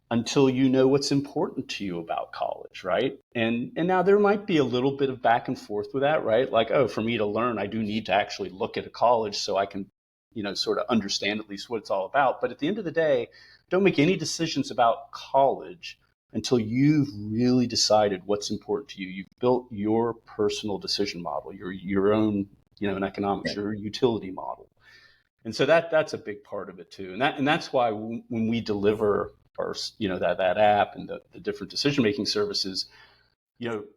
until you know what's important to you about college, right? And now there might be a little bit of back and forth with that, right? Like, oh, for me to learn, I do need to actually look at a college so I can, sort of understand at least what it's all about. But at the end of the day, don't make any decisions about college until you've really decided what's important to you. You've built your personal decision model, your own, in economics, your utility model. And so that's a big part of it too. And that's why when we deliver our, that app and the different decision-making services,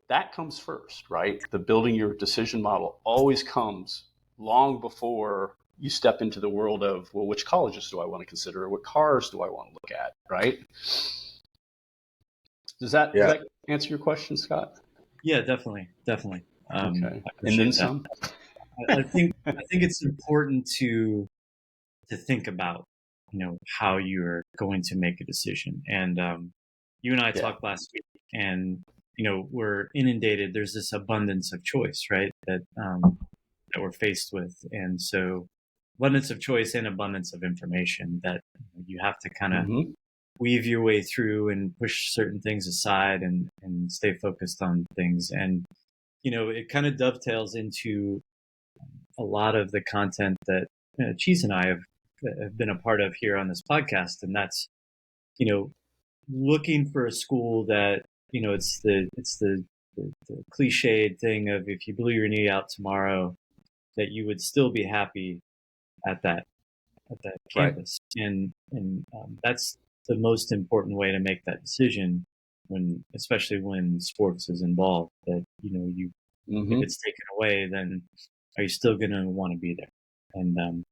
that comes first, right? The building your decision model always comes long before you step into the world of, well, which colleges do I want to consider? What cars do I want to look at, right? Does that answer your question, Scott? Yeah, definitely. Okay. And then that. some. I think it's important to think about, how you're going to make a decision. And you and I talked last week, and we're inundated. There's this abundance of choice, right? That we're faced with, and so abundance of choice and abundance of information that you have to kind of weave your way through and push certain things aside and stay focused on things. And it kind of dovetails into a lot of the content that Cheese and I have been a part of here on this podcast, and that's looking for a school that it's the cliched thing of, if you blew your knee out tomorrow, that you would still be happy at that campus. Right. And that's the most important way to make that decision, especially when sports is involved. That if it's taken away, then are you still going to want to be there? And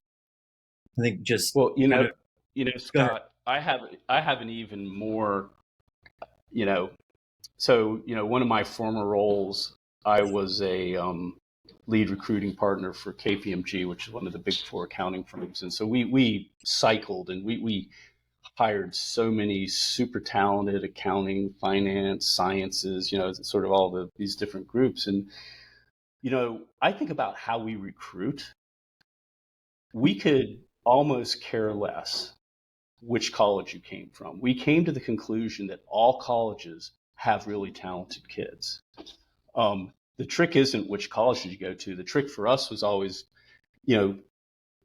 I think just Scott, I have an even more so one of my former roles, I was a lead recruiting partner for KPMG, which is one of the big four accounting firms, and so we cycled and we hired so many super talented accounting, finance, sciences, sort of all these different groups. And I think about how we recruit. We could almost care less which college you came from. We came to the conclusion that all colleges have really talented kids. The trick isn't which college did you go to. The trick for us was always,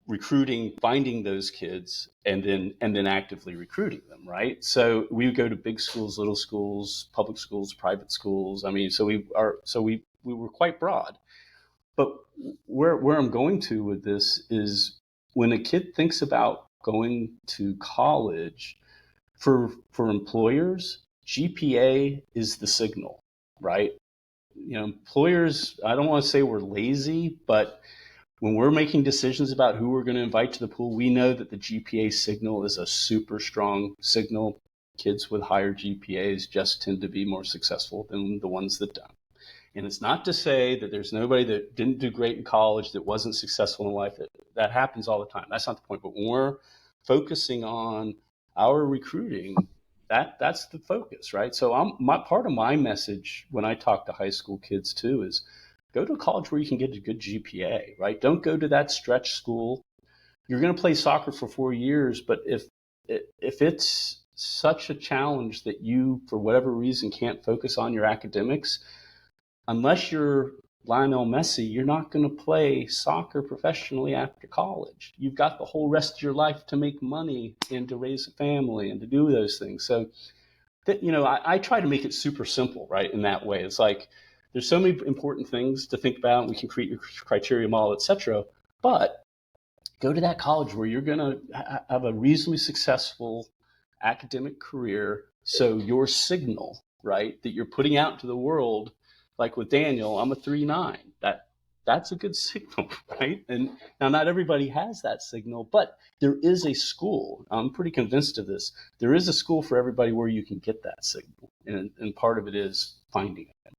recruiting, finding those kids, and then actively recruiting them, right? So we would go to big schools, little schools, public schools, private schools. I mean, so we were quite broad. But where I'm going to with this is, when a kid thinks about going to college, for employers, GPA is the signal, right? Employers, I don't want to say we're lazy, but when we're making decisions about who we're going to invite to the pool, we know that the GPA signal is a super strong signal. Kids with higher GPAs just tend to be more successful than the ones that don't. And it's not to say that there's nobody that didn't do great in college that wasn't successful in life. That happens all the time. That's not the point. But when we're focusing on our recruiting, that's the focus, right? So part of my message when I talk to high school kids too is, go to a college where you can get a good GPA, right? Don't go to that stretch school. You're going to play soccer for 4 years, but if it's such a challenge that you, for whatever reason, can't focus on your academics, unless you're Lionel Messi, you're not going to play soccer professionally after college. You've got the whole rest of your life to make money and to raise a family and to do those things. So, I try to make it super simple, right? In that way, it's like there's so many important things to think about. We can create your criteria model, etc. But go to that college where you're going to have a reasonably successful academic career. So your signal, right, that you're putting out to the world, like with Daniel, I'm a 3.9. That's a good signal, right? And now not everybody has that signal, but there is a school. I'm pretty convinced of this. There is a school for everybody where you can get that signal, and part of it is finding it.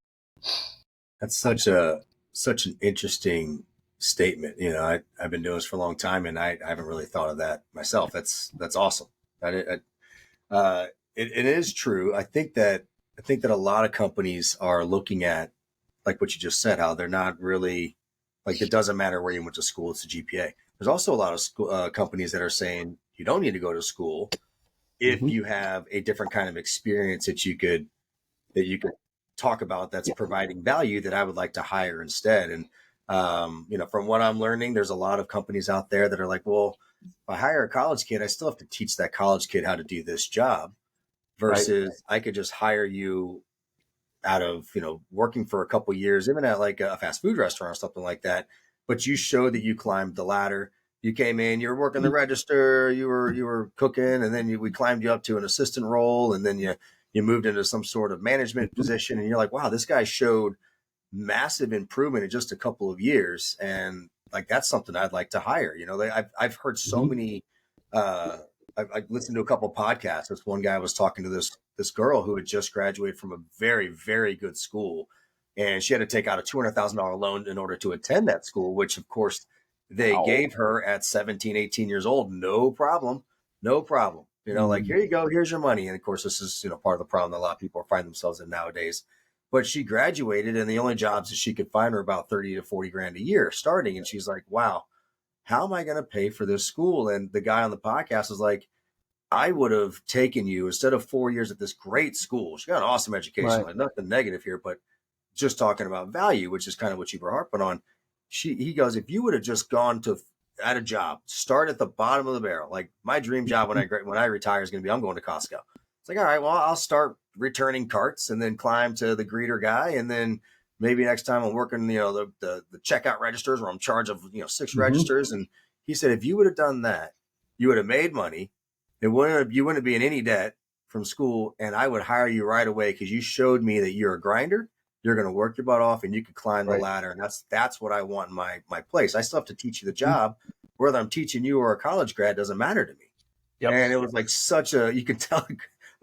That's such an interesting statement. I've been doing this for a long time, and I haven't really thought of that myself. That's awesome. It is true. I think that a lot of companies are looking at, like what you just said, how they're not really, like, it doesn't matter where you went to school, it's a GPA. There's also a lot of companies that are saying you don't need to go to school if you have a different kind of experience that you could talk about that's providing value that I would like to hire instead. And from what I'm learning, there's a lot of companies out there that are like, well, if I hire a college kid, I still have to teach that college kid how to do this job, versus I could just hire you out of, working for a couple of years, even at like a fast food restaurant or something like that. But you showed that you climbed the ladder. You came in, you were working the register, you were cooking, and then we climbed you up to an assistant role, and then you moved into some sort of management position, and you're like, wow, this guy showed massive improvement in just a couple of years. And like, that's something I'd like to hire. I've heard so many, I listened to a couple of podcasts. This one guy was talking to this girl who had just graduated from a very, very good school, and she had to take out a $200,000 loan in order to attend that school, which of course they gave her at 17, 18 years old. No problem. Like, here you go, here's your money. And of course, this is, part of the problem that a lot of people find themselves in nowadays. But she graduated, and the only jobs that she could find were about 30 to 40 grand a year starting. And she's like, wow, how am I going to pay for this school? And the guy on the podcast was like, I would have taken you instead of 4 years at this great school. She got an awesome education, Right. like nothing negative here, but just talking about value, which is kind of what you were harping on. He goes, if you would have just gone at a job, start at the bottom of the barrel. Like, my dream job when I retire is going to be, I'm going to Costco. It's like, all right, well, I'll start returning carts and then climb to the greeter guy. And then maybe next time I'm working, the checkout registers where I'm in charge of, 6 registers. And he said, if you would have done that, you would have made money. You wouldn't be in any debt from school. And I would hire you right away, because you showed me that you're a grinder. You're going to work your butt off, and you could climb the ladder. And that's what I want in my place. I still have to teach you the job. Whether I'm teaching you or a college grad doesn't matter to me. Yep. And it was like you could tell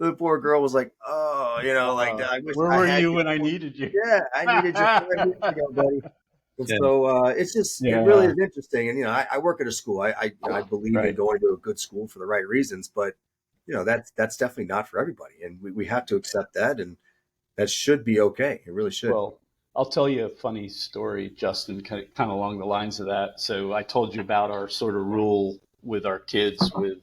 the poor girl was like, oh, I wish where were you when I needed you? Yeah, I needed you 5 years ago, buddy. And so it's just, it really is interesting. And, I work at a school. I believe in going to a good school for the right reasons, but that's definitely not for everybody. And we have to accept that. And that should be okay. It really should. Well, I'll tell you a funny story, Justin, kind of along the lines of that. So I told you about our sort of rule with our kids with,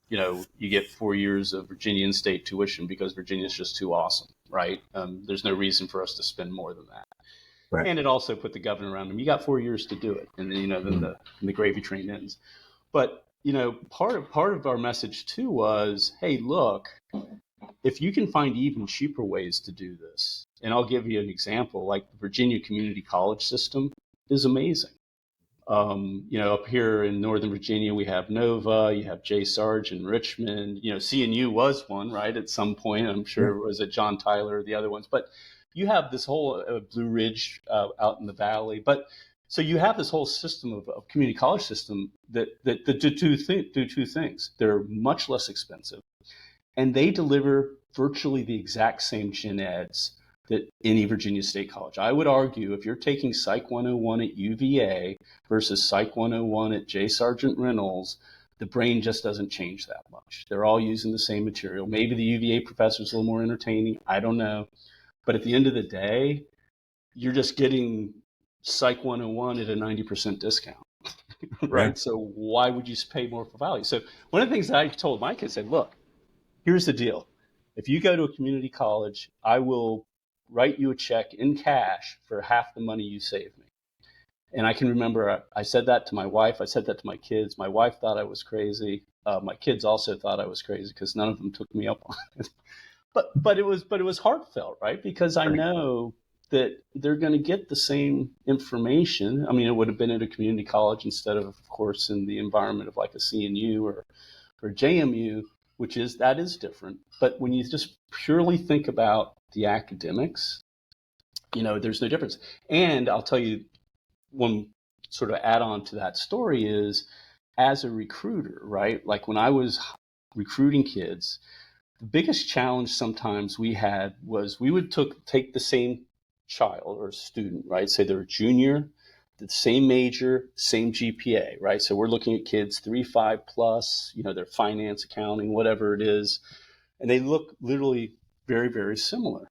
you get 4 years of Virginia in-state tuition because Virginia is just too awesome, right? There's no reason for us to spend more than that. Right. And it also put the governor around them. You got 4 years to do it. And then, then the gravy train ends. But, part of our message too was, hey, look, if you can find even cheaper ways to do this, and I'll give you an example, like the Virginia Community College system is amazing. Up here in Northern Virginia, we have Nova, you have J. Sarge in Richmond, CNU was one, right? At some point, I'm sure, was it John Tyler, the other ones, but you have this whole Blue Ridge out in the valley. But so you have this whole system of community college system that do two things. They're much less expensive, and they deliver virtually the exact same gen eds that any Virginia State College. I would argue if you're taking Psych 101 at UVA versus Psych 101 at J. Sargent Reynolds, the brain just doesn't change that much. They're all using the same material. Maybe the UVA professor's a little more entertaining. I don't know. But at the end of the day, you're just getting Psych 101 at a 90% discount, right? So why would you pay more for value? So one of the things that I told my kids, I said, look, here's the deal. If you go to a community college, I will write you a check in cash for half the money you saved me. And I can remember I said that to my wife. I said that to my kids. My wife thought I was crazy. My kids also thought I was crazy because none of them took me up on it. But it was heartfelt, right? Because I know that they're going to get the same information. I mean, it would have been at a community college instead of course, in the environment of like a CNU or JMU, that is different. But when you just purely think about the academics, there's no difference. And I'll tell you, one sort of add on to that story is, as a recruiter, right? Like when I was recruiting kids, the biggest challenge sometimes we had was we would take the same child or student, right? Say they're a junior, the same major, same GPA, right? So we're looking at kids 3.5 plus, their finance, accounting, whatever it is, and they look literally very, very similar.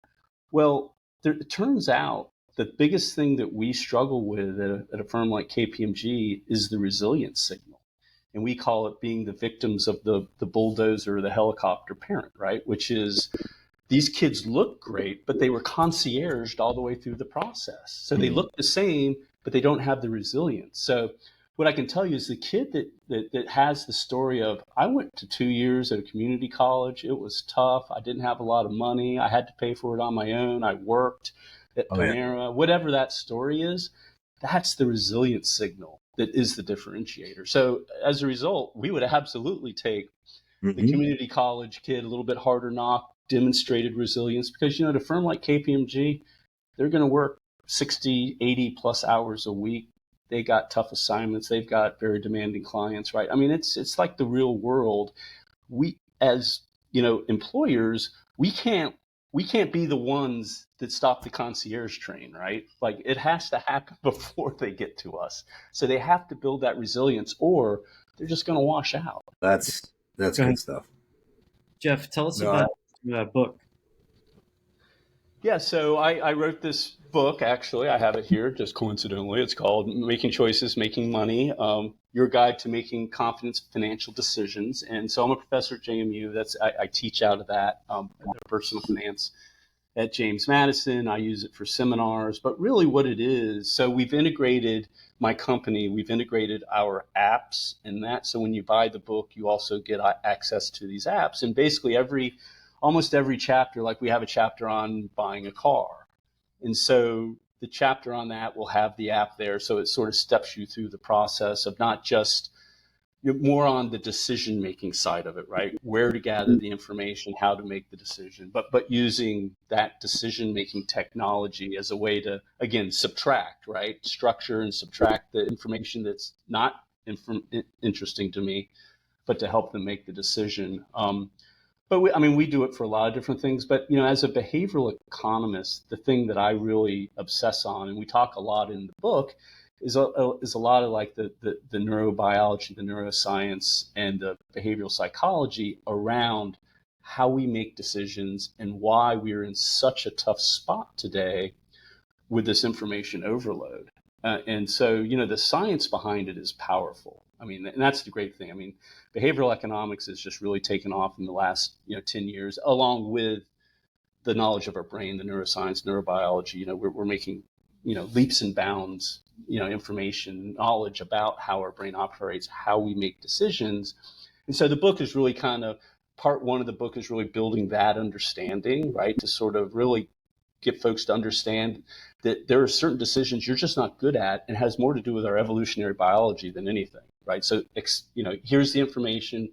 Well, it turns out the biggest thing that we struggle with at a firm like KPMG is the resilience signal. And we call it being the victims of the bulldozer or the helicopter parent, right? Which is, these kids look great, but they were concierged all the way through the process. So they look the same, but they don't have the resilience. So what I can tell you is the kid that has the story of, I went to 2 years at a community college. It was tough. I didn't have a lot of money. I had to pay for it on my own. I worked at Panera, whatever that story is, that's the resilience signal that is the differentiator. So as a result, we would absolutely take the community college kid, a little bit harder knock, demonstrated resilience, because, at a firm like KPMG, they're going to work 60, 80 plus hours a week. They got tough assignments. They've got very demanding clients, right? I mean, it's like the real world. We, as, employers, we can't be the ones that stop the concierge train, right? Like, it has to happen before they get to us. So they have to build that resilience, or they're just going to wash out. That's good stuff. Jeff, tell us about the book. Yeah, so I wrote this book, actually. I have it here, just coincidentally. It's called Making Choices, Making Money, Your Guide to Making Confident Financial Decisions. And so I'm a professor at JMU. I teach out of that, personal finance at James Madison. I use it for seminars. But really what it is, so we've integrated our apps in that. So when you buy the book, you also get access to these apps. And basically almost every chapter, like we have a chapter on buying a car. And so the chapter on that will have the app there. So it sort of steps you through the process of not just, you're more on the decision-making side of it, right? Where to gather the information, how to make the decision, but using that decision-making technology as a way to, again, subtract, right? Structure and subtract the information that's not interesting to me, but to help them make the decision. But we do it for a lot of different things. But, as a behavioral economist, the thing that I really obsess on, and we talk a lot in the book, is a lot of like the neurobiology, the neuroscience, and the behavioral psychology around how we make decisions and why we're in such a tough spot today with this information overload. And so, the science behind it is powerful. And that's the great thing. Behavioral economics has just really taken off in the last, 10 years, along with the knowledge of our brain, the neuroscience, neurobiology. We're making, leaps and bounds, information, knowledge about how our brain operates, how we make decisions. And so the book is really part one of the book is really building that understanding, right? To sort of really get folks to understand that there are certain decisions you're just not good at, and has more to do with our evolutionary biology than anything, right? So, here's the information.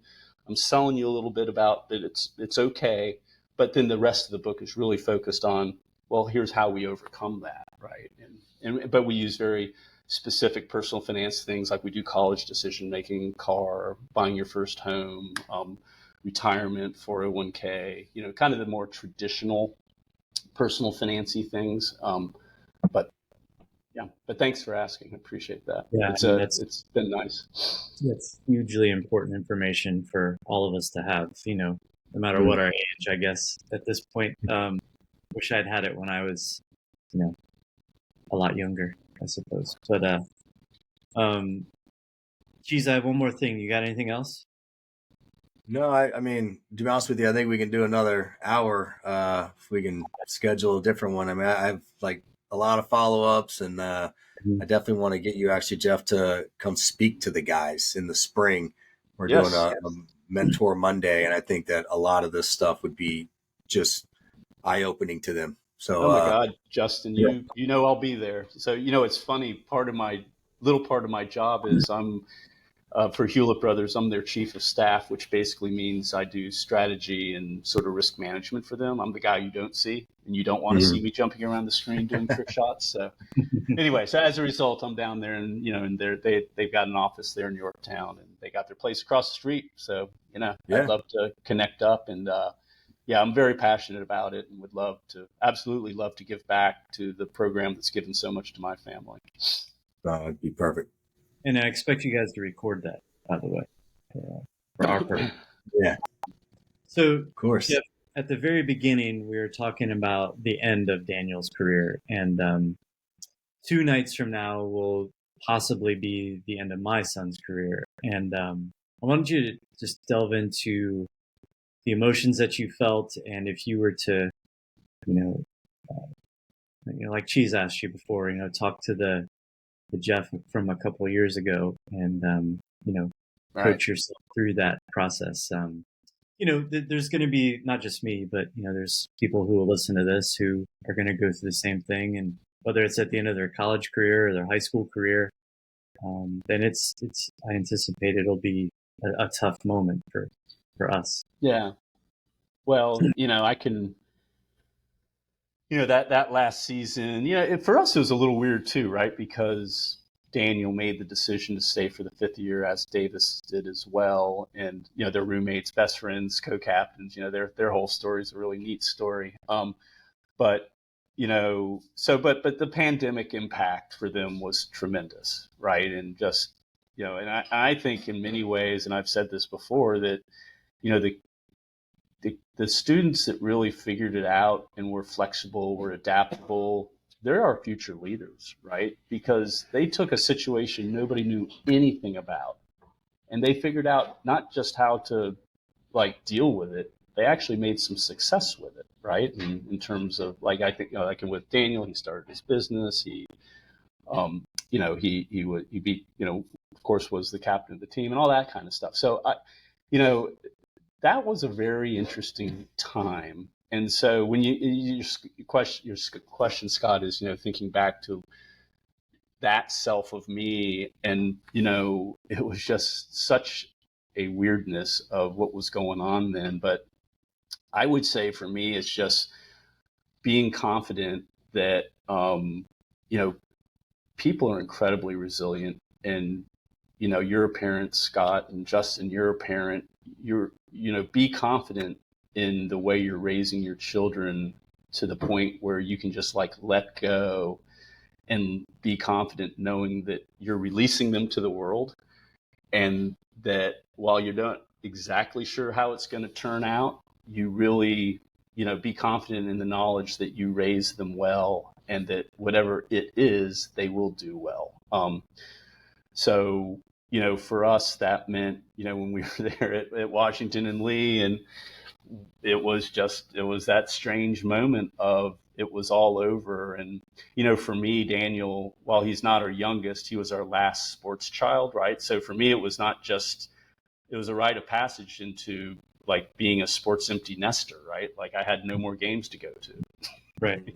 I'm selling you a little bit about that. It's okay. But then the rest of the book is really focused on, well, here's how we overcome that, right? But we use very specific personal finance things, like we do college decision making, car, buying your first home, retirement, 401k, kind of the more traditional personal financy things. But thanks for asking. I appreciate that. Yeah, it's been nice. It's hugely important information for all of us to have, no matter what our age, I guess, at this point. Wish I'd had it when I was, a lot younger, I suppose. But, geez, I have one more thing. You got anything else? No, I mean, to be honest with you, I think we can do another hour if we can schedule a different one. I mean, I have like a lot of follow ups, and Mhm. I definitely want to get you actually, Jeff, to come speak to the guys in the spring. We're doing Yes. a mentor Monday, and I think that a lot of this stuff would be just eye opening to them. So, Oh my God, Justin, yeah. you know I'll be there. So it's funny. Part of my job is I'm for Hulett Brothers. I'm their chief of staff, which basically means I do strategy and sort of risk management for them. I'm the guy you don't see, and you don't want to see Mhm. me jumping around the screen doing trick shots. So anyway, so as a result, I'm down there, and and they've got an office there in Yorktown, and they got their place across the street. So I'd Yeah. love to connect up, and yeah, I'm very passionate about it, and would absolutely love to give back to the program that's given so much to my family. It'd be perfect. And I expect you guys to record that, by the way, for our purpose. Yeah, So, of course. Jeff, at the very beginning, we were talking about the end of Daniel's career, and 2 nights from now will possibly be the end of my son's career. And I wanted you to just delve into the emotions that you felt, and if you were to, you know, like Cheese asked you before, talk to the Jeff from a couple of years ago, and Right. coach yourself through that process. There's going to be not just me, but there's people who will listen to this who are going to go through the same thing, and whether it's at the end of their college career or their high school career, then it's I anticipate it'll be a tough moment for us. Yeah. Well, I can. That last season, for us it was a little weird too, right? Because Daniel made the decision to stay for the fifth year, as Davis did as well, and their roommates, best friends, co-captains. Their whole story is a really neat story. But but the pandemic impact for them was tremendous, right? And just and I think in many ways, and I've said this before, that the the students that really figured it out and were flexible, were adaptable, they're our future leaders, right? Because they took a situation nobody knew anything about, and they figured out not just how to like deal with it, they actually made some success with it, right? In terms of like, I think like with Daniel, he started his business. He beat, of course, was the captain of the team and all that kind of stuff. So you know, that was a very interesting time. And so when your question, Scott, is thinking back to that self of me, and it was just such a weirdness of what was going on then. But I would say for me, it's just being confident that you know people are incredibly resilient, and you're a parent, Scott, and Justin, you're a parent. Be confident in the way you're raising your children to the point where you can just like let go and be confident knowing that you're releasing them to the world, and that while you're not exactly sure how it's going to turn out, you really, be confident in the knowledge that you raise them well, and that whatever it is, they will do well. So, for us, that meant, when we were there at Washington and Lee, and it was that strange moment of it was all over. And, for me, Daniel, while he's not our youngest, he was our last sports child, right? So for me, it was a rite of passage into like being a sports empty nester, right? Like I had no more games to go to. Right.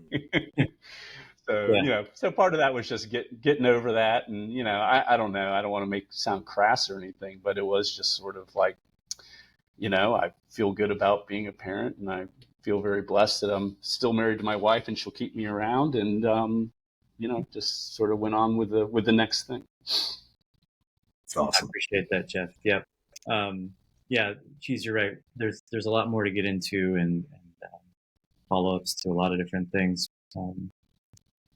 So, Yeah. so part of that was just getting over that. And, I don't know, I don't want to sound crass or anything, but it was just sort of like, I feel good about being a parent, and I feel very blessed that I'm still married to my wife and she'll keep me around, and, just sort of went on with the next thing. It's I awesome. appreciate that, Jeff. Yep. Yeah, Cheese, you're right. There's a lot more to get into, and follow-ups to a lot of different things. So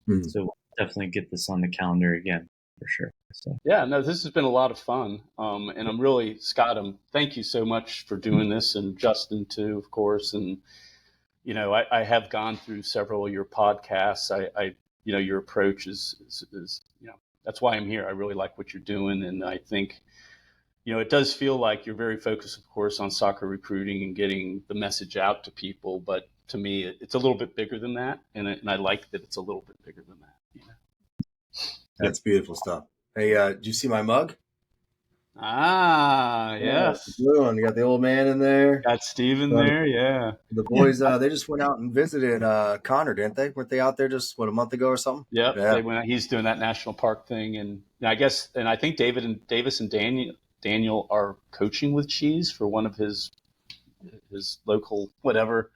we'll definitely get this on the calendar again for sure. So Yeah, no, this has been a lot of fun. And I'm really, Scott, thank you so much for doing this, and Justin too, of course. And, I have gone through several of your podcasts. Your approach is, that's why I'm here. I really like what you're doing. And I think, it does feel like you're very focused, of course, on soccer recruiting and getting the message out to people. But to me, it's a little bit bigger than that. And I like that it's a little bit bigger than that. That's beautiful stuff. Hey, did you see my mug? Ah, Yeah, it's the yes. blue one. You got the old man in there. Got Steve in there. Yeah. The boys, they just went out and visited Connor, didn't they? Weren't they out there just a month ago or something? Yep. Yeah. They went. He's doing that national park thing, and I guess, and I think Davis and Daniel are coaching with Cheese for one of his local whatever.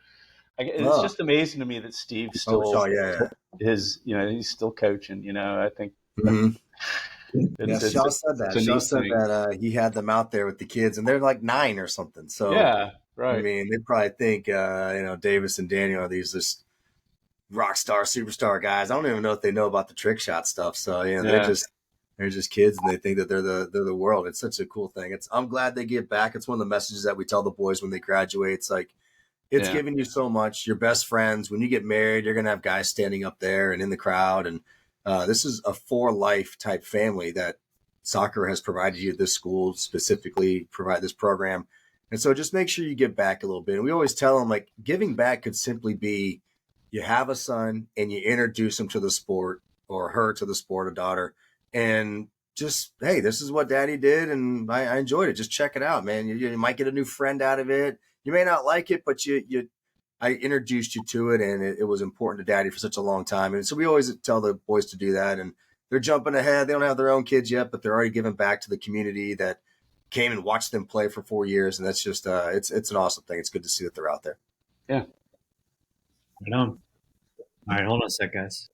It's just amazing to me that Steve still he's still coaching. I think Mm-hmm. it's Shaw said that. a Shaw neat said thing. that he had them out there with the kids, and they're like 9 or something. So Yeah, right. I mean, they probably think Davis and Daniel are these just rock star, superstar guys. I don't even know if they know about the trick shot stuff. So they're just kids, and they think that they're the world. It's such a cool thing. I'm glad they give back. It's one of the messages that we tell the boys when they graduate. It's like it's giving you so much. Your best friends, when you get married, you're gonna have guys standing up there and in the crowd, and this is a for life type family that soccer has provided you. This school specifically provide this program, and so just make sure you give back a little bit. And we always tell them, like, giving back could simply be you have a son and you introduce him to the sport, or her to the sport, a daughter, and just, hey, this is what daddy did and I enjoyed it. Just check it out, man. You might get a new friend out of it. You may not like it, but I introduced you to it, and it was important to daddy for such a long time. And so we always tell the boys to do that, and they're jumping ahead. They don't have their own kids yet, but they're already giving back to the community that came and watched them play for 4 years. And that's just, it's an awesome thing. It's good to see that they're out there. Yeah. Right on. All right, hold on a sec, guys.